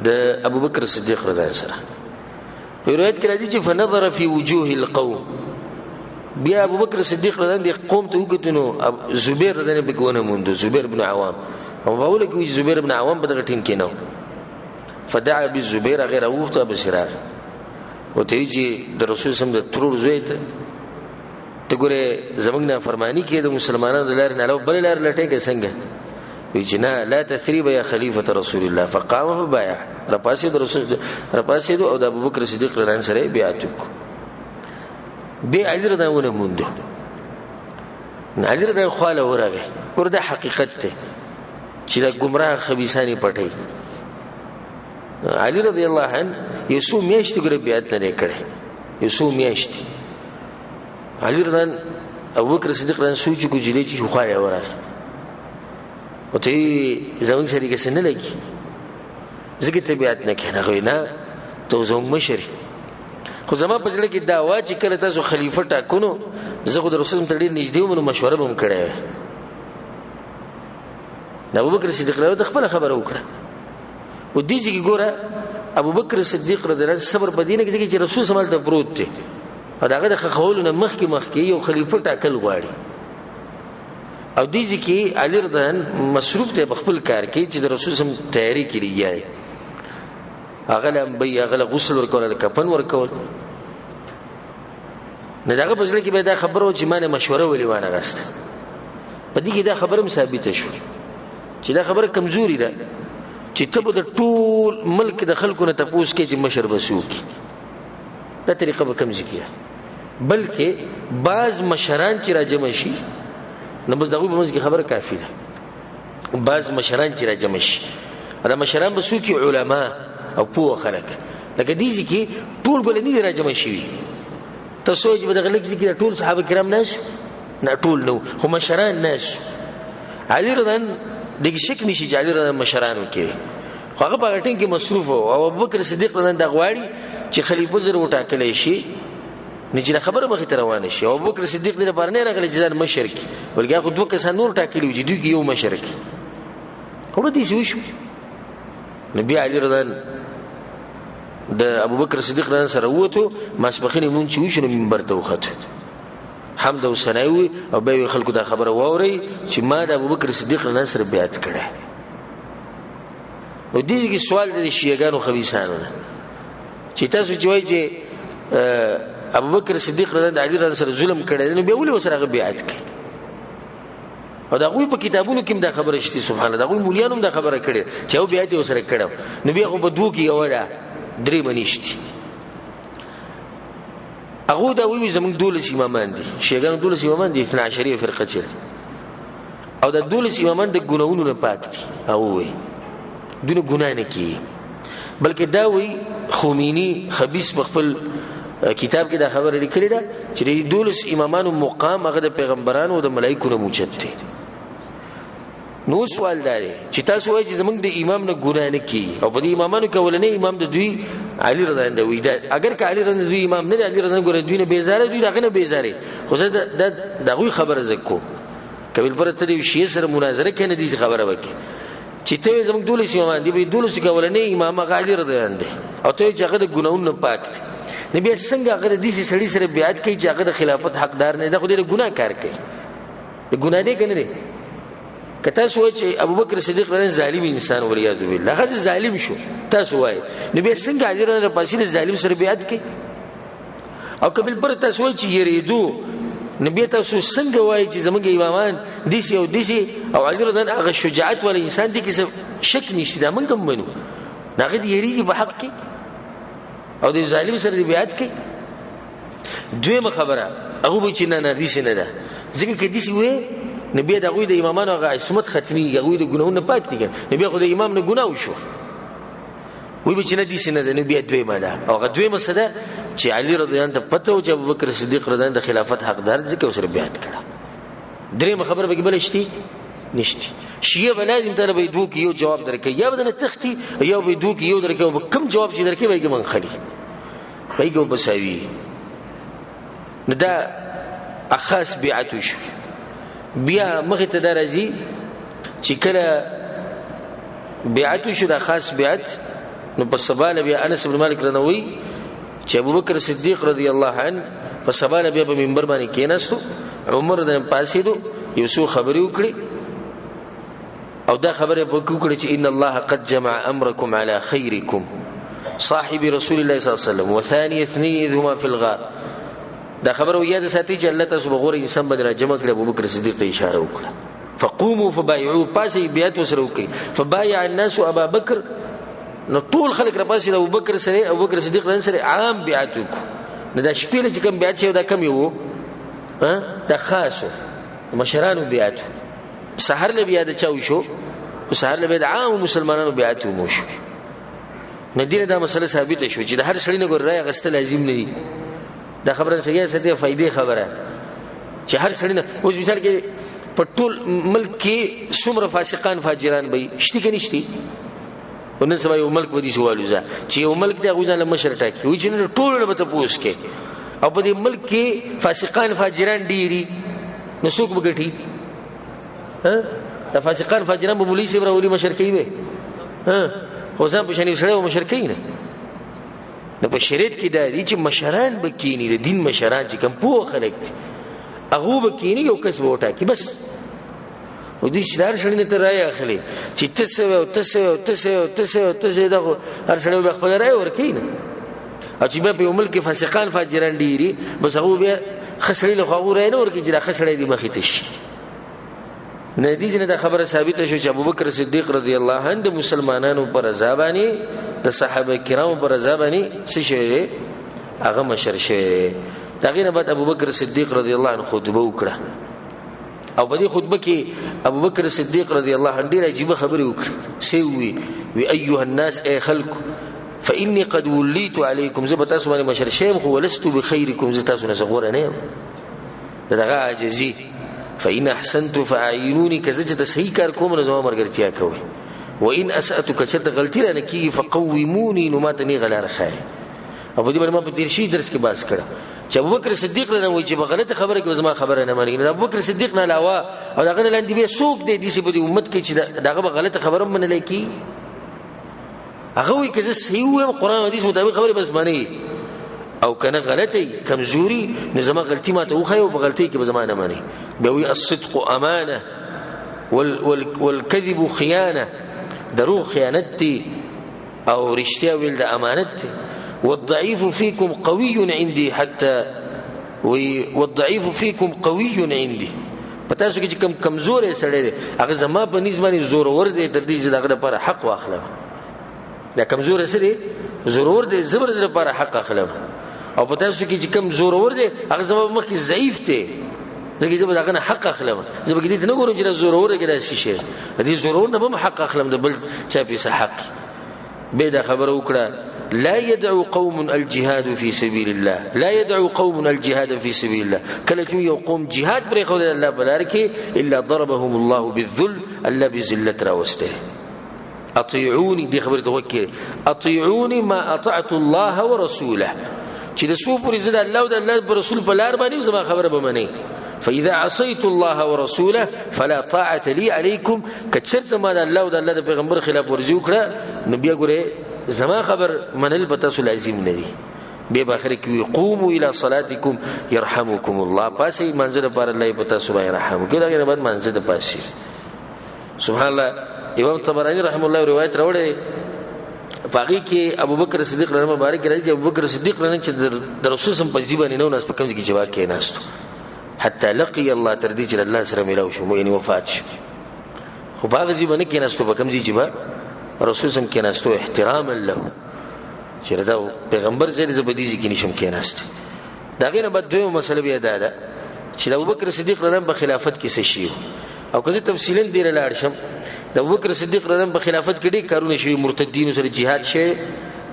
د ابو بکر صدیق رضی الله عنه په روایت کې راځي چې فنظر في وجوه القوم بیا ابو بکر صدیق رضی الله عنه قوم ته وکړو زبیر رضی الله عنه بګونه مونږ زبیر بن عوام او بقول کې زبیر بن عوام بدغه ټیم کې نو فدعا بالزبير غير اوخته بشراغ وتيجي د رسول سم د ترور زوی ته ته ګوره زمونږ نافرمانی کې د مسلمانانو د لارې نه علاوه بل لار لټې کې څنګه وی چې نه لا تثریب یا خلیفۃ رسول الله فقام فبايع رپاسید رسول رپاسید او د ابوبکر صدیق رضی الله سره بیعت به علی رضی الله عنه مونږ علی رضی الله خاله ورغه ګوره د حقیقت ته چې د گمراه خبيثانی پټي علی رضی الله عنه یسو میاشت ګره بیعت نه کړي یسو میاشت علی رضی الله ابوبکر صدیق رضی الله سوچ کو جلی چې خاله ورغه او ته زمون سره کې سن لګي زګی ته بیعت نه کینه غوینا ته زمون مشر خو زما په ځل کې دا وا چې کله تاسو خلیفہ ټاکونو زه خو د رسول ته ډیر نږدې ومنو مشوره به هم کړې د ابوبکر صدیق رضی الله خپل خبره وکړه او دې چې ګوره ابوبکر صدیق رضی الله صبر بدینه کې چې رسول صلی الله علیه وسلم پروت دی او داغه د خولونه مخکې یو خلیفہ ټاکل غواړي او دې ځکه علی رضی الله مصروف ته خپل کار کوي چې د رسول سم تیاری کړي اغلم بي اغل غسل ورکول کفن ورکول نه داغه په ځل کې به دا خبرو چې مانه مشوره ولې وانه غسته په دې کې دا خبره ثابته شو چې دا خبره کمزوري ده چې ته د ټول ملک د خلکو نه تپوس کې چې مشر بسوک دا طریقه به کم ځکیه بلکې بعض مشران چې راجم شي نو بس دغه په منځ کې خبره کافی ده بعض مشران چې راجم شي دا مشران بسوک علما او پوه خلک لکه دې ځکه ټول ګل نه راجم شي تاسو چې بدغه لږ ځکه ټول صحابه کرام ناس نه ټول نو خو مشران ناس علی رضی الله دغه شک نشي چې علی رضی الله مشرانو کې خو هغه په ټینګ کې مصروف او ابوبکر صدیق رضی الله د غواړي چې خلیفہ زر وټاکل شي نجله خبره مخې ته روانه شي او ابوبکر صدیق دې لپاره نه راغلی چې ځان مشر کی بلکې خو دوه کسان نور ټاکلی وي دوی یو مشر کی خو به دې شو نبی علی رضی الله د ابوبکر صدیق رضی الله سره وته ماسپخین مون چې وښنه منبر ته وخت حمد او ثناوي او به خلکو دا خبره ووري چې ما د ابوبکر صدیق رضی الله سره بیعت کړه او دې کې سوال د شیعاګانو خبيثانو چې تاسو چې وایي چې ابوبکر صدیق رضی الله علی رضی سره ظلم کړی نو به ولې وسره بیعت کړي او دا غوی په کتابونو کې دا خبره شته سبحان الله دا غوی مولیانو دا خبره کړي چې او بیعت وسره کړو نو به خو بدو کې اوله درې منیشتي هغه دا وی زموږ دولس امامان دي شیګانو دولس امامان دي 12 فرقه چیرې او دا دولس امامان د ګناونو نه پاک دي او وی دونه ګنا نه کوي بلکې دا وی خمینی خبيث بخپل کتاب کې دا خبره لیکلې ده چې دولس امامانو مقام هغه د پیغمبرانو او د ملائکو نه موجود دي نو سوال دی چې تاسو وایئ چې زمونږ د امام نه ګناه نه کی او په دې امامانو کې ولنې امام د دوی علی رضی الله عنه دا اگر که علی رضی الله دوی امام نه دی علی رضی الله ګره دوی نه بیزاره دوی دغه نه بیزاره خو زه دغه خبره زکو کبل پر ته دی شی سره مناظره کنه دي خبره وکي چې ته زمونږ دولس امامان دي به دولس کې ولنې امام علی رضی الله عنه او ته چې هغه د ګناون نه پاک دي نبی څنګه هغه د دې سړي سره بیعت کوي چې هغه د خلافت حقدار نه ده خو د ګناه کار کوي د ګناه دی کنه کته سوچ ابوبکر صدیق رضی الله ظالم انسان ولیاذ بالله هغه ظالم شو تاسو وای نبی څنګه علی رضی الله پاسې د ظالم سره بیعت کوي او قبل پر تاسو چې یریدو نبی تاسو څنګه وای چې زمونږ امامان دیسی او دیسی او علی رضی الله هغه شجاعت ول انسان دي کې شک نشته دا موږ هم منو هغه یریږي په حق کې او د ظالم سره دی بیعت کوي دویمه خبره هغه به چې نه دیسی نه ده ځکه کې دیسی وې نبی دا غوی د امامانو هغه عصمت ختمي غوی د ګناونه پاک دي نبی خو د امام نه ګناو شو وی به چې نه دیسی نه ده نبی دویمه ده او هغه دویمه سده چې علی رضی الله عنه پته او چې ابوبکر صدیق رضی الله عنه د خلافت حقدار دي ځکه سره بیعت کړه دریمه خبره به بل شتي نشتی شیعه به لازم ته به دوه کې یو جواب درکې یا بدنه تختی یا به دوه کې یو درکې او کم جواب چې درکې وایي من خلی وایي بساوي نه دا اخاص بیعت شو بیا مخه ته درځي چې کله بیعت شو د خاص بیعت نو په سباله بیا انس بن مالک رنوي چې ابوبکر صدیق رضی الله عنه په سباله بیا په منبر باندې کېناستو عمر د پاسېدو یو څو خبرې وکړي او دا خبره وکړي چې ان الله قد جمع امركم على خيركم صاحب رسول الله صلى الله عليه وسلم وثاني اثنين اذ هما في الغار دا خبره یاد ساتي چې الله تاسو بغور انسان باندې را جمع کړ ابوبکر صدیق ته اشاره وکړه فقوموا فبايعوا پاسې بیعت وسره وکړي فبايع الناس ابا بکر نو ټول خلک را پاسې ابوبکر سره ابوبکر صدیق رن سره عام بیعت وکړو نو دا شپې چې کوم بیعت شو دا کم یو دا خاصو مشرانو بیعت سحر له بیعت چاو شو سحر له بیعت عام مسلمانانو بیعت مو شو ندینه دا مسله ثابت شو چې د هر سړی نه ګور رای غسته لازم نه دي دا خبره سیاست فائدې خبره چې هر سړی نه اوس مثال کې په ټول ملک کې څومره فاسقان فاجران به شتي کې نشتي ونن سبا یو ملک ودی سوالو ځه چې یو ملک د غوځان مشر ټاکي وي چې ټول به ته پوس کې او په دې ملک کې فاسقان فاجران ډيري نو څوک وګټي د فاسقان فاجران په پولیس سره ولي مشر کوي به خو ځان په شنو سره مشر کوي نه نو په شریعت کې دا دي چې مشران بکینی د دین مشران چې کوم پوه خلک هغه بکینی یو کس وټا کی بس و دې شلار شړنه ته راي اخلي چې تاسو دا هر شړو به خپل راي ورکین او چې په یو ملک فاسقان فاجران ډيري بس هغه به خسړې له خو راي نه ورکی چې دا خسړې دي مخې تش نتیجه دا خبره ثابته شو چې ابوبکر صدیق رضی الله عنه د مسلمانانو پر ازابانی د صحابه کرامو پر ازابانی څه شي هغه مشر شي دغه نه بعد ابوبکر صدیق رضی الله عنه خطبه وکړه او په دې خطبه کې ابوبکر صدیق رضی الله عنه ډیره عجیب خبره وکړه سوي وی ايها الناس اي خلق فاني قد وليت عليكم زبتا سو مشر شيم خو ولست بخيركم زتا سو نسغور نه دغه عاجزي فإن أحسنت فأعينوني كزجت صحیح کار کوم نو زما مرګرتیا کوي وإن أسأت کچت غلطی را نکی فقوموني نو ما تني غلار خای ابو دې باندې ما په تیر شي درس کې باس کړه چې ابوبکر صدیق نه وایي چې بغلط خبره کې زما خبره نه مانی ابوبکر صدیق نه علاوه او دغه لاندې به سوق دې دې په امت کې چې دغه غلط خبره منل کی هغه وایي چې صحیح و قرآن حدیث مطابق خبره بس مانی او کنه غلطي کمزوري نظام غلطي ما ته وخی او بغلطي کې زمانه مانی بوي الصدق امانه والكذب خيانه دروغ خیانتي او رشتیا ویل د امانت والضعيف فيكم قوي عندي حتى والضعيف فيكم قوي عندي پتہ سو چې کمزور سړی هغه زما په نسبت زور ور دي تر دې چې دغه لپاره حق واخلم دا کمزور سړی ضرور دي زبر لپاره حق اخلم او پتہ سو چې کم زور ور دي هغه زما مخکې ضعیف دي دغه زبر دغه حق اخلم زبر کې دې نه ګورم چې زور ور کې داسې شي دې ضرور نه به حق اخلم د بل چا په حق به دا خبره وکړه لا يدعو قوم الجهاد في سبيل الله لا يدعو قوم الجهاد في سبيل الله کله چې یو قوم jihad پر خو الله بلار کې الا ضربهم الله بالذل الا بذلت راوسته اطيعوني دي خبره توکي اطيعوني ما اطعت الله ورسوله چې د سو پر عزت الله او د الله رسول په لار باندې زما خبره به مني فاذا عصيت الله ورسوله فلا طاعه لي عليكم کچر ما د الله او د الله پیغمبر خلاف ورزي وکړه نبي ګوره زما خبر منل بتاسو لازم ندي به اخر کې قوموا الى صلاتكم يرحمكم الله پاسې منزل پر الله بتاسو باندې رحم کړه بعد منزل پاسې سبحان الله امام طبرانی رحم الله روایت راوړي باقي کې ابوبکر صدیق رحمه مبارک راځي ابوبکر صدیق رحمه چې د رسول سم په ځبانه نو ناس په کوم کې جواب کې ناستو حتى لقي الله تردي چې الله سره ملاو شو یعنی وفات شو خو باغ ځبانه کې ناستو په کوم ځای جواب رسول سم کې ناستو احتراما له چې دا پیغمبر زری زبديزي کې نشم کې ناست دا غینه بد دوه مسله بیا ده چې ابوبکر صدیق رحمه په خلافت کې څه شي او کله تفصیلا ډیر لاړ شم د ابوبکر صدیق رحمه په خلافت کې ډیر کارونه شوی مرتدین سره jihad شوی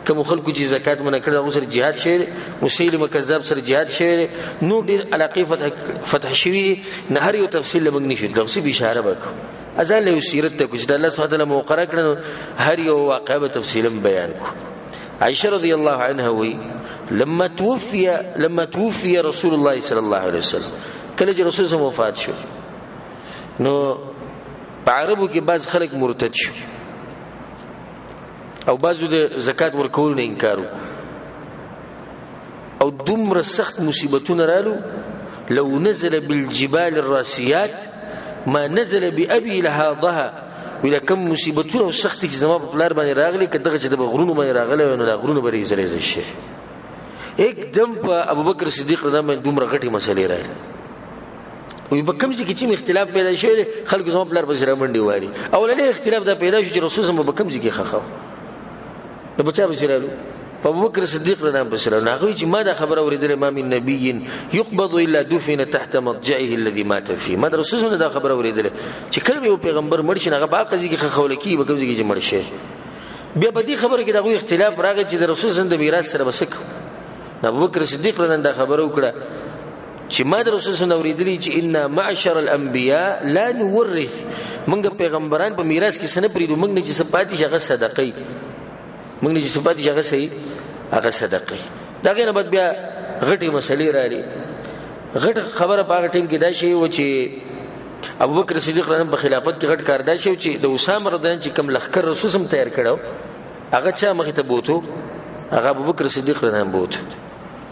کوم خلکو چې زکات منع کړل هغه سره jihad شوی مسیلمه کذاب سره jihad شوی نو ډیر علاقه فتح شوی نه هر یو تفصیل لمغ نشي تفصیل اشاره وکړه ازل له سیرت ته کوم چې الله سبحانه وتعالى مقرر کړو هر یو واقعه تفصیلا بیان کو عائشه رضی الله عنها وی لما توفي رسول الله صلی الله علیه وسلم کله چې رسول الله وفات شو نو عربو کې بعض خلک مرتد شو او بعضو د زکات ورکول نه انکار وکړ او دومره سخت مصیبتونه رالو لو نزل بالجبال الراسيات ما نزل بأبي لهاضها ولا كم مصیبتونه او سخت چې زما په لار باندې راغلي کداغه چې د غرونو باندې راغلي نو د غرونو باندې زلزلې شي एकदम په ابوبکر صدیق رضی الله عنه دومره غټي مسلې راځي وي په کوم ځای کې چې اختلاف پیدا شوی خلک زموږ بلار بشره منډي واري اولنې اختلاف دا پیدا شو چې رسول الله په کوم ځای کې خخو نو بچا بشرالو ابوبکر صدیق رضی الله عنه بشره ناغوي چې ما دا خبره اوریدل امام النبي يقبض الا دفن تحت مضجعه الذي مات فيه ما رسول الله دا خبره اوریدل چې کله یو پیغمبر مړ شي هغه باقي کې خخول کی به کوم ځای کې مړ شي بیا په دې خبره کې دا اختلاف راغی چې د رسول الله د میراث سره بسک ابوبکر صدیق رضی الله عنه دا خبره وکړه چې ما د رسول الله اوریدلی چې ان معشر الانبیاء لا نورث موږ پیغمبران په میراث کې سن پریدو موږ نه چې صفات هغه صدقې موږ نه چې صفات هغه صحیح هغه صدقې دا غنه بعد بیا غټي مسلې راړي غټ خبره په هغه ټیم کې دا شی و چې ابوبکر صدیق رضی الله عنه په خلافت کې غټ کار دا شی چې د اسامه رضی الله عنه چې کم لخر رسول هم تیار کړو هغه چا مخ ته بوتو هغه ابوبکر صدیق رضی الله عنه بوتو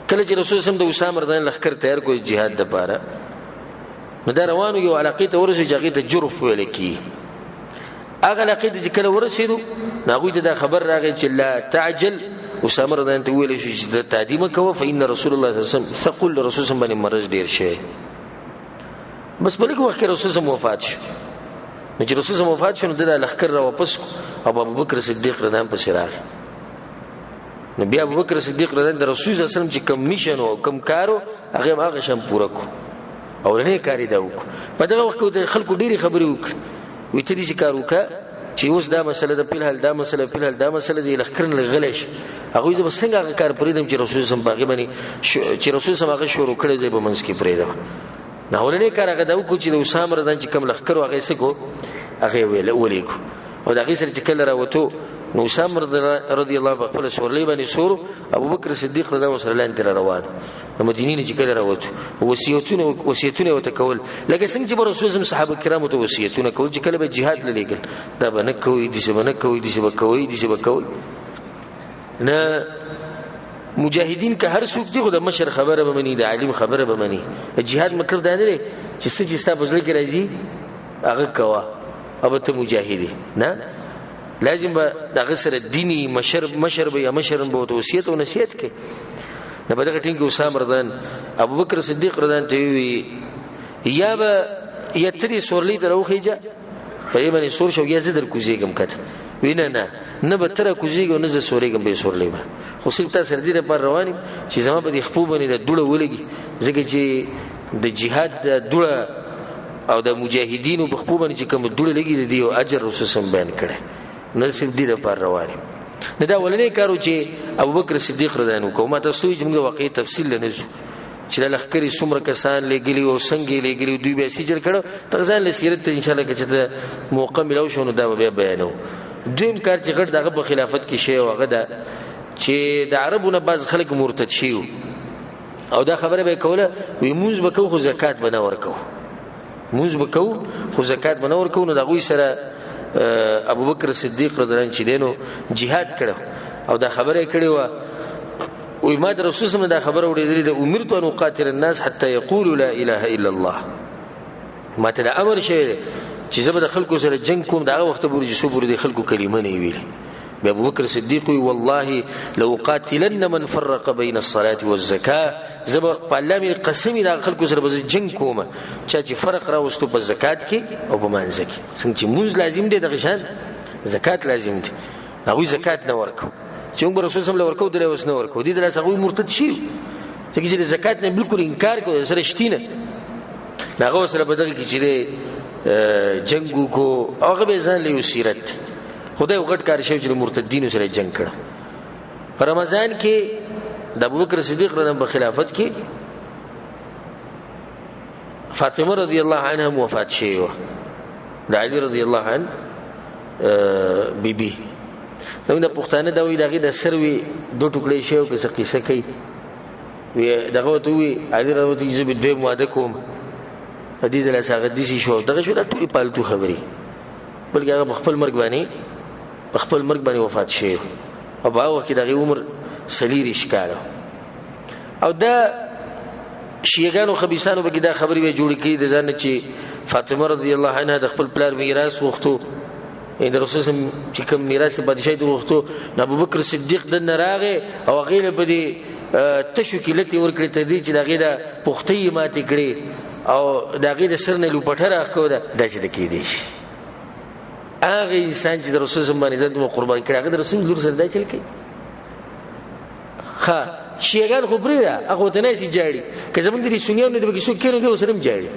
کله چې رسول سم د اسامه رضی الله عنه لخر تیار کوي jihad د پاره نو دا روانو یو علاقه ته ورسې چې هغه ته جرف ویل کی هغه علاقه ته کله ورسېدو ناغوی ته دا خبر راغی چې لا تعجل اسامه رضی الله عنه ویل شو چې تعظیم کوه فإن رسول الله صلی الله علیه وسلم ثقل رسول سم باندې مرز ډیر شي بس په لږ وخت کې رسول سم وفات شو نو چې رسول سم وفات شو نو د لخر را واپس او ابوبکر صدیق رضی الله عنه پسې راغی نبی ابوبکر صدیق رضی الله عنه د رسول صلی الله علیه وسلم چې کم میشن او کم کارو هغه شم پوره کو او نه کاری دا وک په دغه وخت کې خلکو ډیری خبرې وکړي وي ته دې کار وکړه چې اوس دا مسله د پیل دا مسله د لخرن لغلیش هغه زه څنګه هغه کار پریدم چې رسول سم باغی باندې چې رسول سم هغه شروع کړی زې به منځ کې پریدم نه ولنې کار هغه دا وکړي چې د اسامه رضی الله عنه چې کم لخر هغه سکو هغه ویل ولیکو او دا غي سره چې کله راوته نو اسامه رضی الله عنه خپل سورلی باندې سور ابوبکر صدیق رضی الله عنه تر روان د مدینې نه چې کله راوته وصیتونه وتکول لکه څنګه چې رسول الله صحابه کرامو ته وصیتونه کول چې کله به jihad للیکل دا باندې کوي دي څه باندې کوي دي څه کوي نه مجاهدین که هر څوک دی خو د مشر خبره به مني د عالم خبره به مني jihad مطلب دا نه دی چې څه چې تاسو ځل کې راځي هغه کوا او ته مجاهدی نه لازم به دغه سره دینی مشر به یا مشرن به توصیت او نصیحت کوي نه به دغه ټینګ اسامه رضی ابوبکر صدیق رضی الله عنه یا به یتری سورلی دروخیجه په یمن سور شو یا زدر کوزیګم کته وینه نه به تر کوزیګو نه ز سورېګم به سورلی ما خو سیب تاسو دې پر رواني چې زما په خپل باندې د دوړه ولګي ځکه چې د جهاد د دوړه او د مجاهدینو په خپل باندې چې کوم دوړه لګي دی او اجر رسول سم بیان کړي نو سیب دې پر رواني نه دا ولنې کارو چې ابوبکر صدیق رضی الله عنه کومه تاسو چې موږ واقعي تفصیل نه نشو چې لخرې څومره کسان لګلی او څنګه لګلی دوی به سجل کړو تغزان له سیرت ان شاء الله چې ته موقع ملو شو نو دا به بیانو دویم کار چې غټ دغه په خلافت کې شی او هغه دا چې د عربونو بعض خلک مرتد شي او دا خبره به کوله وي موږ به کوو خو زکات به نه ورکو موږ به کوو خو زکات به نه ورکو نو دغه سره ابوبکر صدیق رضی الله عنه چې دینو jihad کړو او دا خبره کړې و او ما د رسول الله دا خبره وړي د امرت ان اقاتل الناس حتى يقولوا لا اله الا الله ما ته امر شوی چې زه به د خلکو سره جنگ کوم دا وخت پورې چې صبر د خلکو کلمه نه ویل ابو بکر صدیق والله لو قاتلن من فرق بين الصلاه والزكاه زب فلم قسم د خلکو سره به جنگ کوم چې فرق راوستو په زکات کې او په مانځ کې څنګه چې موږ لازم دي د غشان زکات لازم دي هغه زکات نه ورکو چې موږ رسول الله ورکو دله وسنه ورکو دي درس هغه مرتد شي چې د زکات نه بالکل انکار کوي سره شتینه هغه سره په دغه کې چې جنگ کو هغه به ځان له سیرت خدای وغټ کار شوی چې مرتدین سره جنگ کړ په رمضان کې د ابوبکر صدیق رضی الله عنه خلافت کې فاطمه رضی الله عنها وفات شوه د علی رضی الله عنه بیبي نو د پښتانه دا وی دغه د سروي دوه ټوکړې شو که څه قصه کوي وی دغه ته وی علی رضی الله عنه به دوی مواده کوم حدیث له ساغه دي شو دغه شو د ټولې پالتو خبري بلکې هغه خپل مرګ باندې وفات شي او په هغه کې دغه عمر سلیری ښکارو او دا شیعاګانو خبيثانو به دا خبري به جوړ کړي د ځان چې فاطمه رضی الله عنها د خپل پلار میراث وختو د رسول چې کوم میراث بادشاہي د وختو ابوبکر صدیق د نراغه او غیره په دې تشو کې لته ور کړی ته دي چې دغه د پختې ماته کړي او دغه د سر نه لوپټه راخو دا چې د کې دي هغه انسان چې د رسول الله باندې ځد مو قربان کړي هغه د رسول الله سره دا چل کوي ها شیګان خو پرې هغه ته نه سي جاړي که زمونږ د سنیانو د بګی شو کینو د وسرم جاړي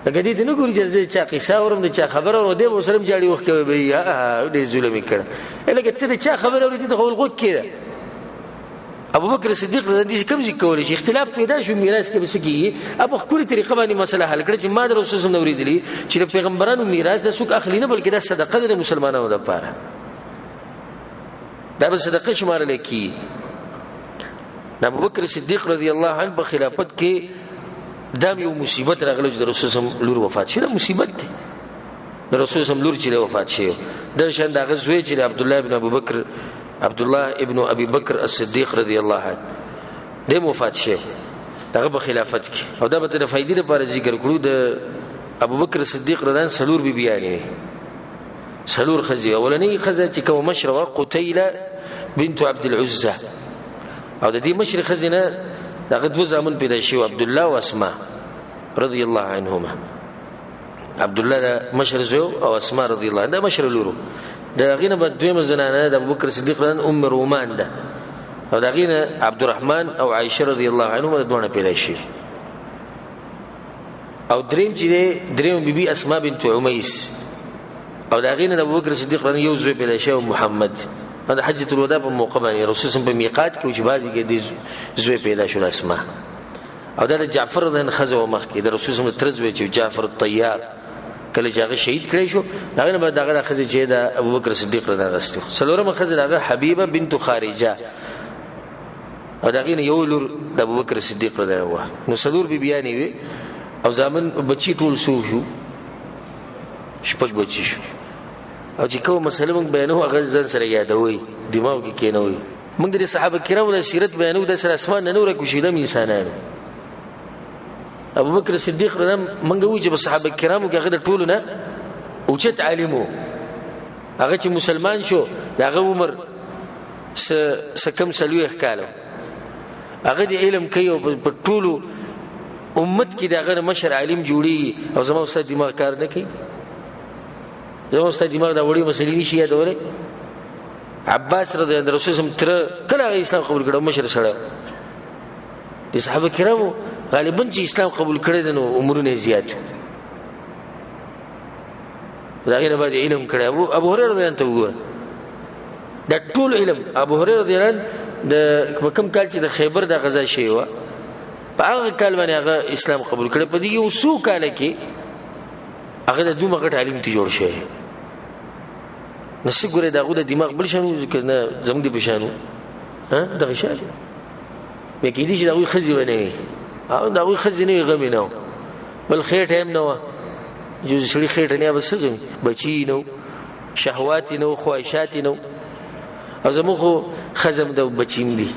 لکه دې نه ګوري چې چا قصه اورم د چا خبر اورو د وسرم جاړي وخت کوي به دې ظلم کړه لکه ته د چا خبر اورې ته خو الغوک کړه ابو بکر صدیق رضی الله عنه کوم ځای کولې چې اختلاف پیدا شو میراث کې بس کی ابو خپل طریقه باندې مسله حل کړه چې ما د رسول الله اوریدلی چې پیغمبرانو میراث د څوک اخلي نه بلکې د صدقه د مسلمانانو لپاره دا به صدقه شمار لکی ابو بکر صدیق رضی الله عنه په خلافت کې دام یو مصیبت راغله چې رسول الله لور وفات شي دا مصیبت دی د رسول الله لور چې وفات شي د شان دغه زوی چې عبد الله ابن ابو بکر عبد الله ابن ابي بکر الصدیق رضی الله عنه د وفات شي دغه په خلافت کې او دا به د فائدې لپاره ذکر کړو د ابو بکر صدیق رضی الله عنه سلور بی بیانې سلور خزي اولنی خزه چې کوم مشرقه قتيله بنت عبد العزى او د دې مشر خزینه دغه دو زامن پیدا شي عبد الله او اسماء رضی الله عنهما عبد الله مشر زو او اسماء رضی الله عنها مشر لورو دا غینه په دویمه زنانه د ابوبکر صدیق رضی ام رومان ده او دا غینه عبدالرحمن او عائشه رضی الله عنهما دوه پیدا شي او دریم بیبي اسماء بنت عمیس او دا غینه د ابوبکر صدیق رضی یو زوی پیدا شي محمد دا حجۃ الوداع په موقع باندې رسول الله په میقات کې چې بازي کې د زوی پیدا شول اسماء او دا جعفر رضی الله عنه مخ کې د رسول الله ترزوی چې جعفر الطیار کله چې هغه شهید کړی شو هغه نه بعد هغه خزه چې د ابوبکر صدیق رضی الله عنه سلورمه خزه هغه حبیبه بنت خارجه او دغه یو لور د ابوبکر صدیق رضی الله عنه نو سلور بی بیانې وي او زامن بچی ټول شو شپږ بچی شو او چې کوم مسله موږ بیانو هغه ځان سره یادوي دماغ کې کېنوي موږ د صحابه کرامو د سیرت بیانو د سره اسمان نه نور کوشیدم انسانانو ابو بکر صدیق رضی الله عنه موږ وی چې صحابه کرامو کې هغه د ټولو نه اوچت عالمو هغه چې مسلمان شو دغه عمر کم سلوي ښکالو هغه د علم کوي په ټولو امت کې دغه مشر عالم جوړي او زموږ استاد دماغ کار نه کوي زموږ استاد دماغ دا وړي مسلې نشي یادولې عباس رضی الله عنه رسول الله تر کله اسلام قبول کړو مشر سره د صحابه کرامو غالبا چې اسلام قبول کړي نو عمرونه زیات دا غیر بعد علم کړي ابو هريره رضی الله عنه وګوره دا ټول علم ابو هريره رضی الله عنه د کوم کال چې د خیبر د غزا شي و په هغه کال باندې هغه اسلام قبول کړي په دې یو سو کال کې هغه د دوه مغټ عالم ته جوړ شي نسی ګوره داغه د دماغ بل شانو کنه زموږ د بشانو ها دغه شای مې کې دي چې دغه خزي ونه او دغه خزي نه غم نه بل خېټ هم نه جو سړي خېټ نه بس بچی نو شهوات نو خواهشات نو او زموږ خزم د بچیم دي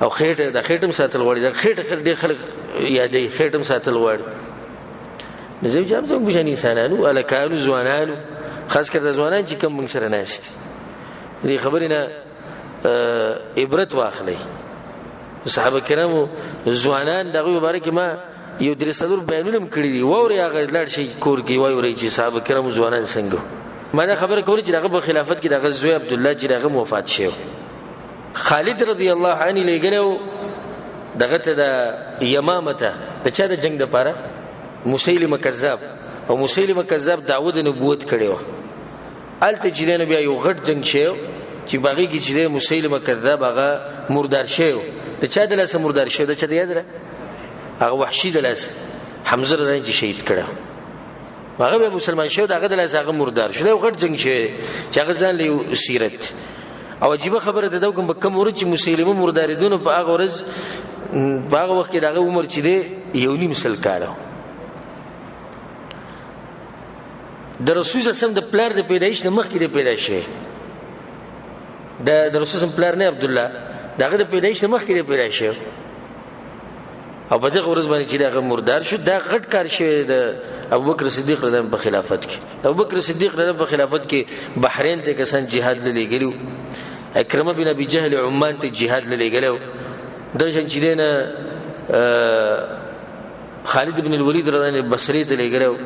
او خېټ د خېټم ساتل وړي د خېټ ډېر خلک یادې خېټم ساتل وړي نزو جام څنګه بشان انسانانو الکانو ځوانانو خاص کر ځوانان چې کوم موږ سره ناشته دې خبرینه عبرت واخلي صحابه کرامو ځوانان دغه مبارک ما یو درسلور بیانونه کړی دی ووري هغه لړ شي کور کې وایي چې صحابه کرامو ځوانان څنګه ما دا خبره کوله چې دغه په خلافت کې دغه زوی عبد الله چې دغه وفات شو خالد رضی الله عنه لګلو دغه ته د یمامه ته د چا د جنگ د پاره مسیلمه کذاب او مسیلمه کذاب دعوت نبوت کړي و الته چې نبی بیا یو غټ جنگ شو چې باغی کې چې مسیلمه کذاب هغه مردار شو د چا د لاس مردار شو د چا د یاد هغه وحشي د لاس حمزه رضی الله شهید کړه هغه به مسلمان شو دغه د لاس هغه مردار شو یو غټ جنگ شو چې هغه ځان له سیرت او عجیب خبره ده کوم بکم ورچ مسیلمه مرداریدونه په هغه ورځ په هغه وخت کې دغه عمر چې دی یو نیم سل کاله د رسول الله سم د پلار د پیدایش نه مخکې د پیدایش د رسول الله پلار نه عبد الله دغه د پیدایش نه مخکې د پیدایش او په دغه ورځ باندې چې دغه مردار شو دا غټ کار شوی د ابوبکر صدیق رضی الله عنه په خلافت کې ابوبکر صدیق رضی الله عنه په خلافت کې بحرین ته کسان jihad لګیلو اکرمه بن ابي جهل عمان ته جهاد لګلو دغه چې دینه خالد بن الولید رضی الله عنه بصری ته لګلو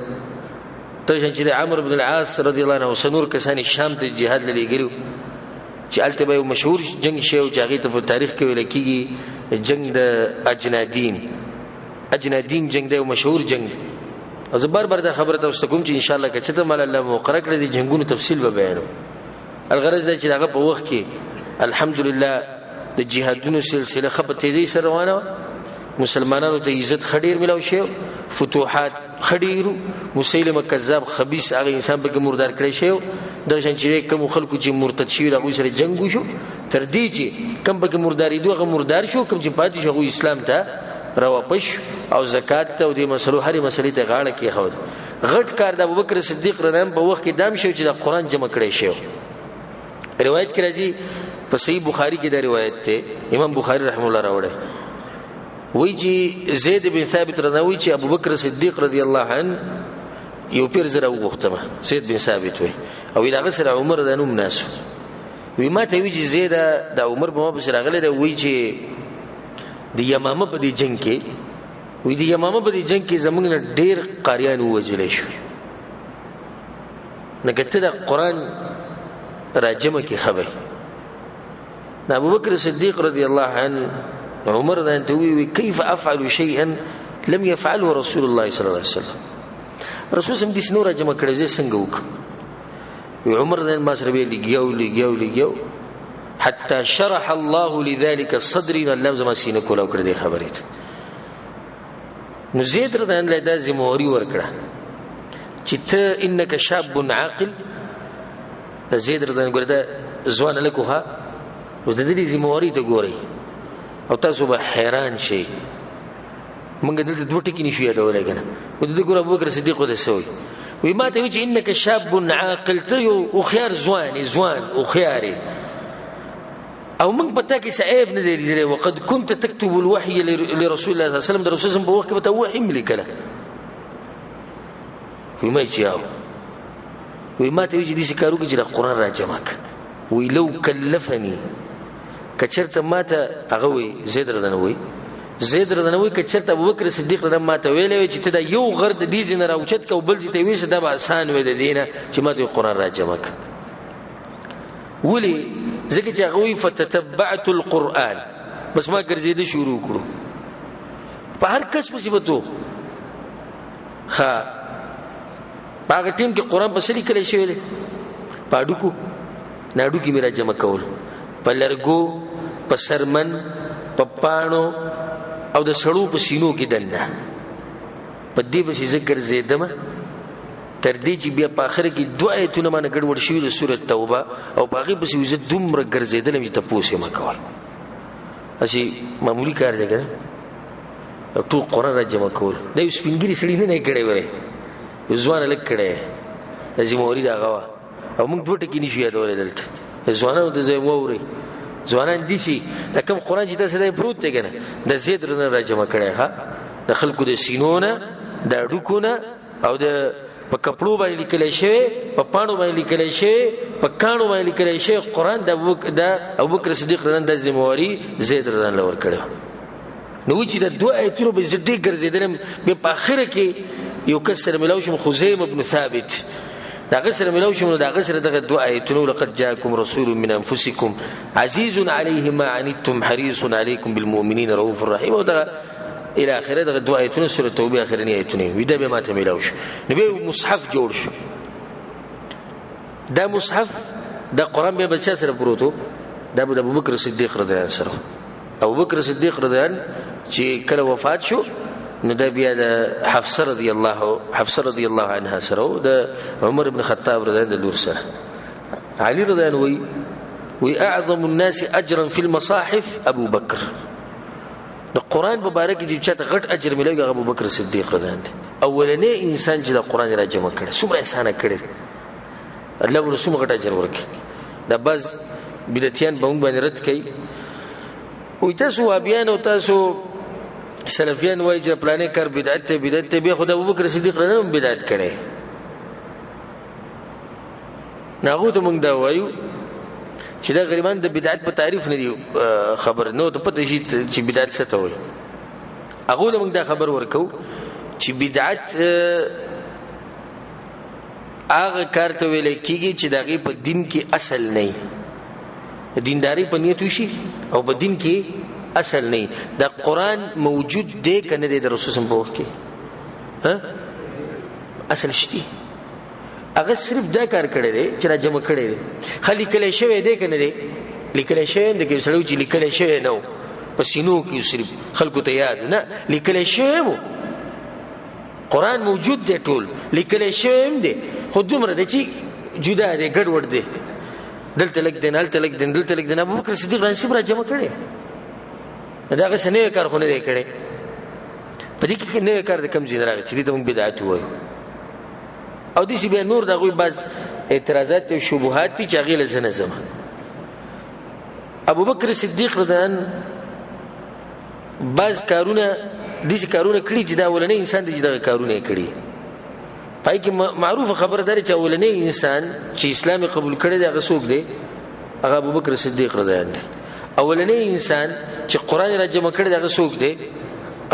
دغه چې عمرو بن العاص رضی الله عنه سنور کسان شام ته جهاد لګلو چې الته به مشهور جنگ شو چې هغه ته په تاریخ کې ویل کېږي جنگ د اجنادین جنگ دی مشهور جنگ او زه بار دا خبره تاسو کوم چې ان شاء الله که څه مال الله مقرر کړی دي جنگونو تفصیل به بیانو الغرض دا چې هغه په وخت کې الحمدلله د جهادونو سلسله خپه تیزی سره روانه مسلمانانو ته عزت خډیر ملو شو فتوحات خډیرو مسیلمه کذاب خبيث هغه انسان به مردار کړی شو د شان چې کوم خلکو چې مرتد شي هغه سره جنگ شو تر دې چې کم به مرداري دوه مردار شو کوم چې پاتې شو اسلام ته راوپش او زکات ته او د مسلو هرې مسلې ته غاړه کې خو غټ کار د ابوبکر صدیق رضی الله عنه په وخت کې دام شو چې د قران جمع کړی شو روایت کې راځي په صحیح بخاری کې دا روایت ته امام بخاری رحم الله راوړی وی چې زید بن ثابت رضی الله عنه چې ابوبکر صدیق رضی الله عنه یو پیر زره وغختمه زید بن ثابت وی او الهغه سره عمر د نوم ناس وی ما ته وی چې زید د عمر په مابه سره غله وی چې د یمامه په دې جنگ کې وی د یمامه په دې جنگ کې زمونږ ډیر قاریان وجلې شو نګته د قران راجمه کې خبر د ابوبکر صدیق رضی الله عنه عمر ده انت وی كيف افعل شيئا لم يفعله رسول الله صلى الله عليه وسلم رسول سم دي سنور جمع کړي زه څنګه وک عمر ده ما سره لګیاو حتى شرح الله لذلك صدرنا اللفظ ما سینه کولاو کړي خبرې نو زید رضی الله عنه زموري ورکړه چې ته انك شاب عاقل زید رضی الله عنه ګرده ځوان لکوها او د دې زموري ته ګوري او تاسو به حیران شئ مونږ دلته دوه ټکي نشو یادولای کنه او د ګور ابوبکر صدیق د سوي وی ما ته وی چې انك شاب عاقل ته او خيار ځوان او خياري او موږ پتا کې صعيب نه دی وقد كنت تكتب الوحي لرسول الله صلى الله عليه وسلم د رسول الله په وخت کې ته وحي ملکله وی ما چې وی ما ته وی چې دې کارو کې چې قرآن راجمع وی لو كلفني کچرته ماته هغه وی زید رضنوي کچرته ابوبکر صدیق رضی الله ماته ویلې چې ته دا یو غرد دي زنه راوچت کو بل چې ته ویسه دا آسان وې د دینه چې ماته قرآن راجمع ولي ځکه چې هغه وی فتتبعت القرآن بس ما ګرځېده شروع کړو په هر کس په صفاتو ها هغه ټیم کې قرآن په سړي کړی شوی دی پاډو کو ناډو کې میرا جمع کول په لرګو په سرمن په پانو او د سړو په سینو کې دنه په دې به ذکر زیدم تر دې چې بیا په اخر کې دوه ایتونه باندې ګډوډ شوی د سورۃ توبه او باغی په سوزه دومره ګرځیدل چې تاسو یې مکوال اسی معمولی کار دی کنه ټول قرآن را جمع کول دا یو سپینګری سړی نه کړي وره ځوان لک کړي لازم اوري دا غوا او موږ دوه ټکی نشو یادول دلته ځوانانو ته زه ووري ځوانان دي شي دا کوم قرآن چې تاسو نه پروت دی کنه د زید رنه را جمع کړي ها د خلکو د سینونه د ډوکونه او د په کپړو باندې لیکل شوی په پاڼو باندې لیکل شوی په کانو باندې لیکل شوی قرآن د ابوبکر صدیق رضی الله عنه ذمہواری زید رضی الله عنه ور کړو نو چې د دوه ایتونو به زدي ګرځیدل په اخر کې یو کسر ملوشم خزیم ابن ثابت دا غسر ملوشم دا غسر دغه دوه ایتونو لقد جاءكم رسول من انفسكم عزيز عليه ما عنتم حريص عليكم بالمؤمنين رؤوف رحيم او دا الى اخره دغه دوه ایتونه سوره توبه اخرنی ایتونه وی دا به ماته ملوش نو به مصحف جوړ شو دا مصحف دا قرآن به بل څه سره پروتو دا د ابوبکر صدیق رضی الله عنه سره ابوبکر صدیق رضی الله عنه چې کله وفات شو نو دا بیا د حفصه رضی الله عنها سره د عمر ابن خطاب رضی الله عنه لور سره علي رضی الله عنه وی اعظم الناس اجرا في المصاحف ابو بکر د قرآن مبارک چې چاته غټ اجر ملوي ابو بکر صدیق رضی الله عنه اولنې انسان چې د قرآن را جمع کړي څومره احسان کړي الله ورسوم غټ اجر ورکړي دا باز بدعتيان به موږ باندې رد کړي او تاسو وابیان او تاسو سلفیان وایي چې پلانې کار بدعت ته به خدای ابوبکر صدیق رضی الله عنه بدعت کړي ناغو ته موږ دا وایو چې دا غریبان د بدعت په تعریف نه دي خبر نو ته پته شي چې بدعت څه ته وایي هغه له موږ دا خبر ورکو چې بدعت هغه کار ته ویل کېږي چې دغه په دین کې اصل نه دینداری په نیت وشي او په دین کې اصل نه دا قرآن موجود دی کنه دی د رسول سم په وخت کې اصل شتي هغه صرف دا کار کړی دی چې را جمع کړی دی خلی کله شوی دی کنه دی لیکل شوی دی کې سړیو چې لیکل شوی نو پسینو کې صرف خلکو ته یاد نه لیکل شوی مو قرآن موجود دی ټول لیکل شوی دی خو دومره دی چې جدا دی ګډ وډ دی دلته لګ دین دلته لګ دین دلته لګ دین ابو بکر صدیق رضی الله عنه جمع کړي دا هغه سنوي کار خو نه دی کړي په دې کې نوې کار د کم ځین راغی چې دې ته موږ بدعت وایو او دې سی به نور دغه بعض اعتراضات او شبهات چې هغه لزنه زما ابو بکر صدیق رضی الله عنه بعض کارونه دې کارونه کړی چې دا ولنې انسان دې دغه کارونه کړی پای کې معروف خبره ده چې اولنې انسان چې اسلام قبول کړي دا غسوک دی هغه ابو بکر صدیق رضی الله عنه اولنې انسان چې قران را جمع کړي دا غسوک دی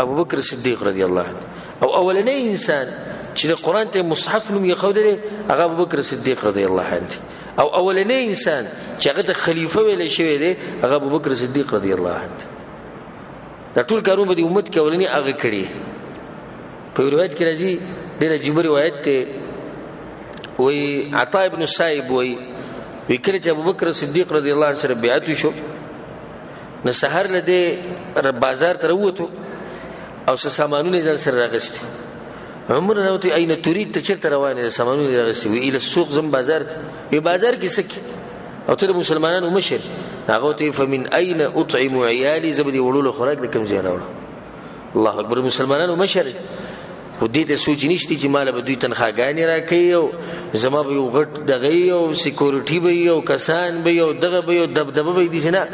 ابو بکر صدیق رضی الله عنه او اولنې انسان چې قران ته مصحف نوم یې خود دی هغه ابو بکر صدیق رضی الله عنه او اولنې انسان چې هغه خلیفہ ویل شوی دی هغه ابو بکر صدیق رضی الله عنه دا ټول کارونه د امت کې اولنې هغه کړي په روایت کې راځي ډېر عجیب روایت ته وی عطا ابن السائب وی کله چې ابو بکر صدیق رضی الله عنه سره بیعت شو نو سحر لده بازار ته وروته او څه سامانونه ځان سره راغستي عمر نو ته اين تريد ته چرته روانه سامانونه راغستي وی ال سوق زم بازار ته وی بازار کې سکی او ته مسلمانانو مشر هغه ته فمن اين اطعم عيالي زبدي وړلو خوراک د کوم ځای راوړو الله اکبر مسلمانانو مشر خو دې ته سوچ نشتی چې مال به دوی تنخواګانې راکړي او زما به یو غټ دغه یو سکیورټي به یو کسان به یو دغه به یو دبدبه به دي نه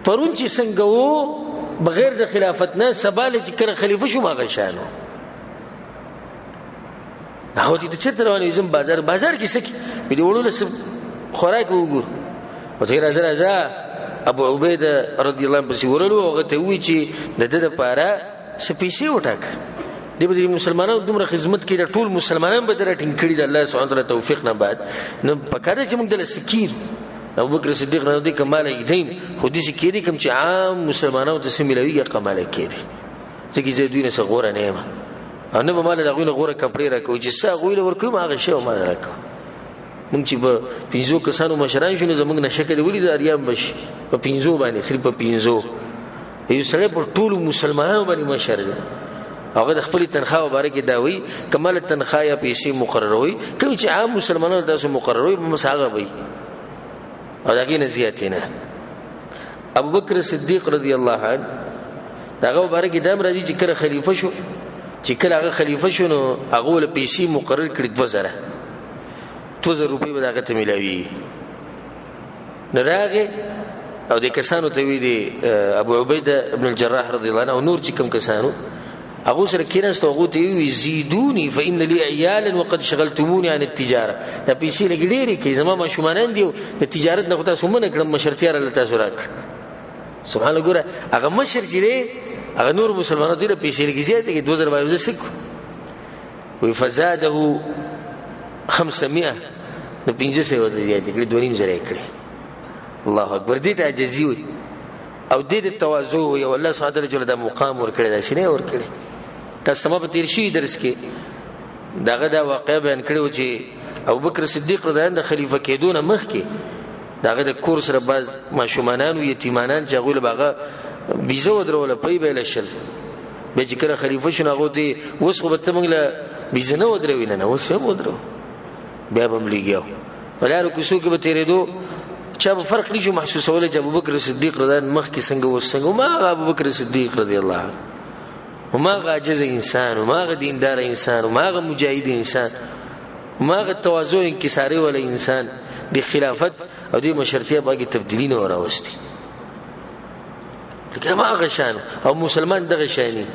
پرون چې څنګه وو بغیر د خلافت نه سباله چې کړه خلیفہ شو ما غشانو هغه دې چرته روانې زم بازار کې سکی دې وړول سب خوراک وګور او ته راځه ابو عبیده رضی الله عنه ورلو هغه ته وی چې د دې لپاره سپیسي وټاک دی به مسلمانانو دومره خدمت کوي د ټول مسلمانانو به درټینګ کړي د الله سبحانه وتعالى توفیق نه بعد نو پکاره چې موږ د سکیر ابو بکر صدیق رضی الله عنه کمال ایدین خو دې سکیری کوم چې عام مسلمانانو ته سملوي کمال کړي ځکه چې دوی نه څنګه نه ما انه به مال دغه غوړه کپړې راکوي چې څا غویل ورکوم هغه شی ما راکو موږ چې په پینځو کسانو مشران شونه زموږ نشکه دی ولې د اریام بشي په پینځو باندې صرف په پینځو یو سره په ټول مسلمانانو باندې مشر دی هغه د خپل تنخواه مبارک داوي کمال تنخواه یا پیسې مقرروي کوم چې عام مسلمانانو تاسو مقرروي په مساغه وي او دغه نه زیات نه ابو بکر صدیق رضی الله عنه داغه مبارک دام راځي چې کله خلیفہ شو چې کله هغه خلیفہ شو نو هغه له پیسې مقرر کړی 2000 روپۍ به داغه ته ملوي نراغه او د کسانو ته وی دي ابو عبیده ابن الجراح رضی الله عنه او نور چې کوم کسانو هغه سره کیناست هغه ته وی زیدونی فإن لي عيالا وقد شغلتموني عن التجاره دا پیسې لګډيري کې زما ما شومانان دی د تجارت نه خدای سمونه کړم مشرتیار الله تاسو راک سبحان الله ګوره هغه مشر چې دی هغه نور مسلمانانو ته پیسې لګي زیاته کې 2000 باندې سکو وی فزاده 500 نو 500 ورته زیاته کړي 2.5 زره کړي الله اکبر دې ته عجزي وي او دې د تواضع او الله سبحانه وتعالى جل د مقام ور کړی دا شنه ور کړی کسمه په تیر شي درس کې داغه دا واقع بیان کړو چې ابو بکر صدیق رضی الله عنه خلیفہ کېدون مخ کې داغه د کور سره باز ماشومان او یتیمانان چې غول باغه بيزو درول پي به لشل به چې کړه خلیفہ شنو غوتي وس خو به تمنګله بيزنه ودروي نه وس هم ودرو بیا هم لګیاو ولارو کوڅو کې به تیرې دو چا فرق نشو محسوسوله چې ابو بکر صدیق رضی الله عنه مخ کې څنګه وسنګ ما ابو بکر صدیق رضی الله عنه وما عاجز انسان وما دیندار انسان وما مجاهد انسان وما تواضع انکساری ولا انسان دی خلافت او دی مشرتیه باقي تبدیلی نه راوستي لکه ما غشان او مسلمان دغه شانی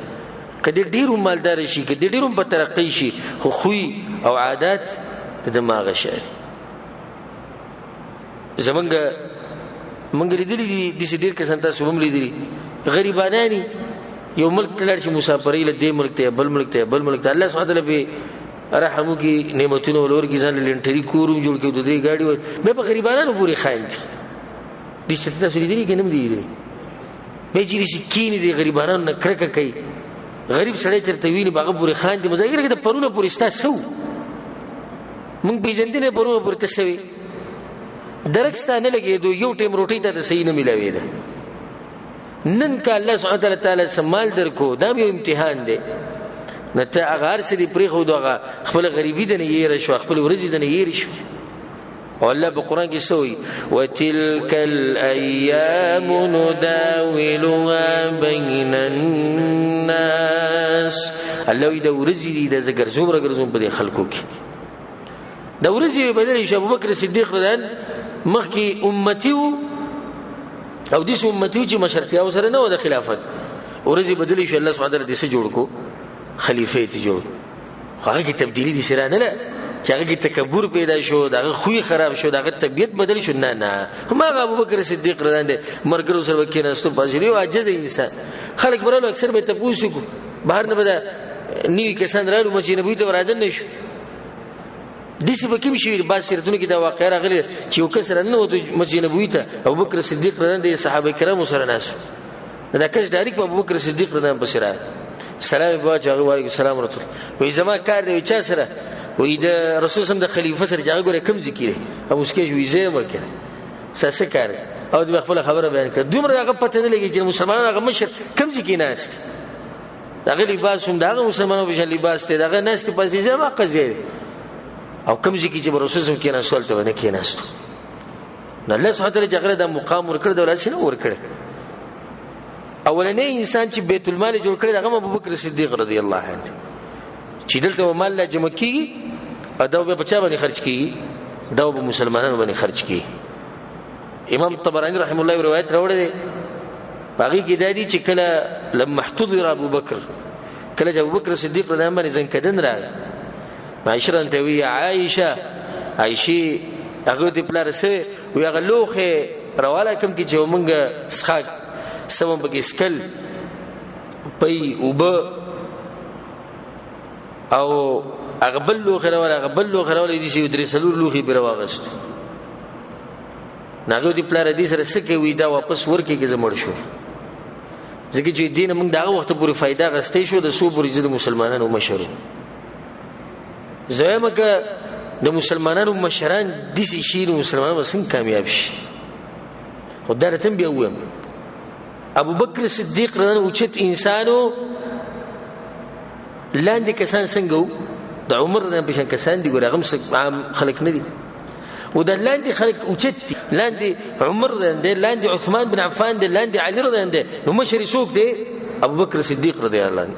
کدی ډیرو مالدار شي کدی ډیرو په ترقی شي خو خوې او عادت د دماغ شانی زمونږ مونږ لیدلي دي داسې ډېر کسان تاسو هم لیدلي غریبانانی یو ملک ته لاړ شي مسافرۍ له دې ملک ته بل ملک ته بل ملک ته الله سبحانه وتعالی په رحم وکړي نعمتونه ولور کې ځان لنټري کورم جوړ کړي د دې ګاډي مې په غریبانو پورې خاين دي دې چې تاسو لیدلي کې نه دي مې چې کینی دي غریبانو نه کرکه کوي غریب سړی چرته ویني باغ پورې خاين دي مزاګر کې د پرونه پورې ستا سو مونږ پیژندنه پرونه پورې تسوي درکستانه لګي دو یو ټیم روټي ته صحیح نه ملاوي ده نن کا الله سبحانه وتعالى سمال درکو دا یو امتحان دی نته اگر سړي پرې خو دغه خپل غریبي دنه یې رشو خپل ورزي دنه یې رشو او الله په قران کې سوې وتلک الايام نداولها بين الناس الله دې ورزي دې زګر زومره ګرځوم په خلکو کې دا ورزي بدل شي ابو بکر صدیق رضی مخکې امتی او دې امتی چې مشرتیا وسره نه و د خلافت ورزي بدل شي الله سبحانه وتعالى دې سره جوړ کو خلیفہ ته جوړ هغه کې تبدیلی دي سره نه چې هغه کې تکبر پیدا شو دغه خوې خراب شو دغه طبيعت بدل شو نه ما ابو بکر صدیق رضی الله مرګرو سره وکیناستو پاجری او عجز انسان خلک برالو اکثر به تاسو کو بهر نه بده نیو کسان رالو مسجد نبوي ته ورادن نشو دسی به کوم شی با سیرتونو کې دا واقعه راغلی چې یو کس رانه وته مسجد نبوي ته ابو بکر صدیق رضی الله صحابه کرام سره ناس دا کس ډایرک ابو بکر صدیق رضی الله بشرا سلام بواجه علیکم السلام ورحمت الله وې زما کار دی چا سره وې د رسول سم د خلیفہ سره ځای ګوره کم ذکر او اسکه جوړې زه وکړه ساسه کار او د خپل خبره بیان کړ دومره هغه پته نه لګي چې مسلمانانو هغه مشر کم ذکر نه است دغه لباس هم دغه مسلمانانو به لباس ته دغه نست پسې زما قضیه او کم ذکر چې رسول سم کې نه سوال ته نه کې نهست نو الله سبحانه وتعالى جګړه د مقام ورکړ د ولاسینه ورکړ اولنې انسان چې بیت المال جوړ کړی هغه ابو بکر صدیق رضی الله عنه چې دلته مال لا جمع کیږي ادا به بچا باندې خرج کیږي دا به مسلمانانو باندې خرج کیږي امام طبرانی رحم الله روایت راوړی دی باقي کې دادی چې کله لما احتضر ابو بکر کله چې ابو بکر صدیق رضی الله عنه ځن کدن راغی عائشه انت وی عائشه هغه د پلار سره وی هغه لوخه راواله کوم کې چې مونږه سخاک سبب کې سکل پي وب او اغبل لو خراوله دي چې درې سلور لوخي برواغست ناغه دي پلار دي سره سکه وی دا واپس ورکه کې زمړ شو ځکه چې دین موږ دغه وخت پورې फायदा غستې شو د سو پورې د مسلمانانو مشرو زموږ د مسلمانانو مشران د شي مسلمانانو څنګه کامیاب شي خدای ته بیا ویم ابو بکر صدیق رضی الله اوچت انسانو لاندې کسان څنګه د عمر رضی الله عنه کسان دي ګور هغه عام خلک نه دي و د لاندې خلک اوچت لاندې عمر رضی الله عنه لاندې عثمان بن عفان دي لاندې علي رضی الله عنه نو مشر څوک دی ابو بکر صدیق رضی الله عنه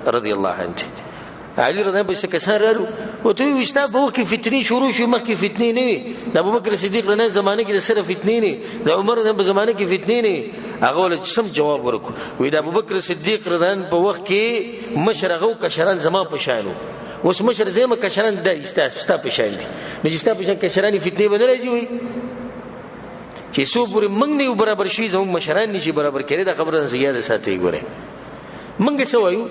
علي رضی الله عنه کسان رالو او ته وستا به کې فتنې شروع شو مخکې فتنې نه وي د ابو بکر صدیق رضی الله زمانه کې د سره فتنې نه د عمر رضی الله زمانه کې فتنې نه هغه ول سم جواب ورکو وې د ابو بکر صدیق رضی الله په وخت کې مشرغو کشران زما پښانو اوس مشر زما کشران د استا پښان دي نو استا پښان کشران فتنې بدل راځي وي چې سو پورې موږ نه برابر شي زموږ مشران نشي برابر کړي د خبره زیاده ساتي ګوره موږ سوایو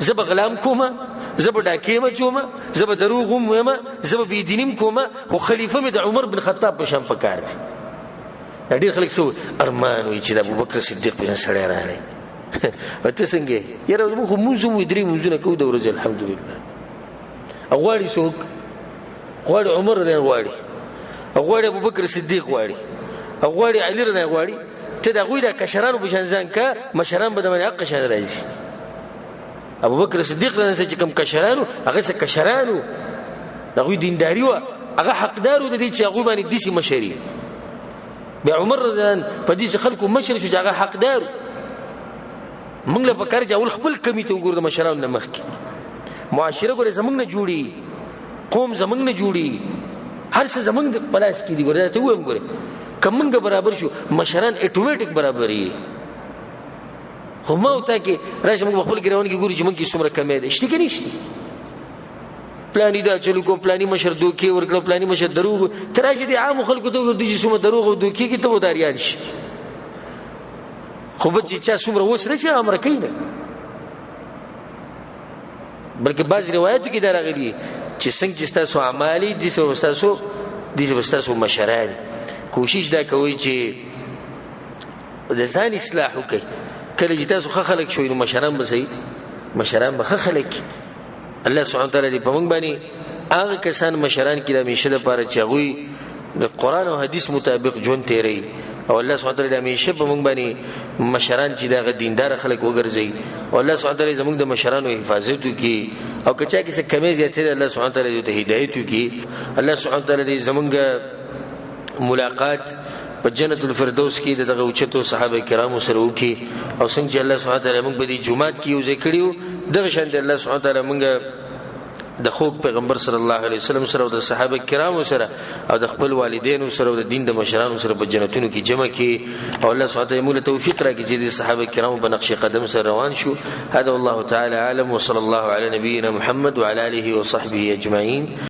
زب غلام کومه زب ډاکیمه چومه زب دروغم ومه زب بيدینم کومه خو خلیفہ مې د عمر بن خطاب په شان پکار دي ډېر خلک سو ارمان وي چې د ابو بکر صدیق په سره راغلی وته څنګه یره موږ مونږ درې مونږ کو د ورځ الحمدلله اغواړي څوک غواړي عمر نه غواړي اغواړي ابو بکر صدیق غواړي اغواړي علي نه غواړي ته د غوی د کشرانو په شان ځان کا مشران به د منه حق شان راځي ابو بکر صدیق رضی الله عنه کشرانو هغه څه کشرانو دغه دینداری و هغه حقدارو د دې چې هغه باندې دسی مشري بیا عمر رضی الله عنه په دې خلکو مشر شو هغه حقدار موږ له پکار چې اول خپل کمیته وګورو د مشرانو نه مخکې معاشره ګوره زمونږ نه جوړي قوم زمونږ نه جوړي هر څه زمونږ په لاس کې دي ګوره ته وایم ګوره کومنګ برابر شو مشران اتوماتیک برابرې خو ما وتا کې راشه موږ خپل ګراون کې ګوري چې موږ کې څومره کمې ده شته کې نشته پلاني دا چلو کو پلاني مشر دوکي ورکړو پلاني مشر دروغ تراشه دي عام خلکو ته ورته چې څومره دروغ او دوکي کې ته وداریان شي خو به چې چا څومره وسره چې امر کوي نه بلکې بعض روایتو کې دا راغلي چې څنګه چې تاسو اعمالي دي تاسو مشران کوشش دا کوي چې د ځان اصلاح وکړي کله چې تاسو خلک شوي نو مشران به صحیح مشران به خلک الله سبحانه وتعالی دې په موږ باندې هغه کسان مشران کې د همیشه لپاره چې هغه د قران او حدیث مطابق ژوند تیری او الله سبحانه وتعالی د همیشه په موږ باندې مشران چې د دیندار خلک وګرځي او الله سبحانه وتعالی زموږ د مشرانو حفاظت وکړي او کچا کې څه کمی زیاتې الله سبحانه وتعالی ته هدایت وکړي الله سبحانه وتعالی زموږ ملاقات په جنت الفردوس کې دغه اوچتو صحابه کرامو سره وکي او څنګه چې الله سبحانه وتعالی موږ په دې جمعات کې یو ذکرېو دغه شان دی الله سبحانه وتعالی موږ د خوب پیغمبر صلی الله علیه وسلم سره او د صحابه کرامو سره او د خپل والدینو سره او د دین د مشرانو سره په جنتونو کې جمع کړي او الله سبحانه وتعالی موږ توفیق راکړي چې د صحابه کرامو په نقش قدم سره روان شو. هذا والله تعالى اعلم وصلى الله على نبينا محمد وعلى اله وصحبه اجمعين.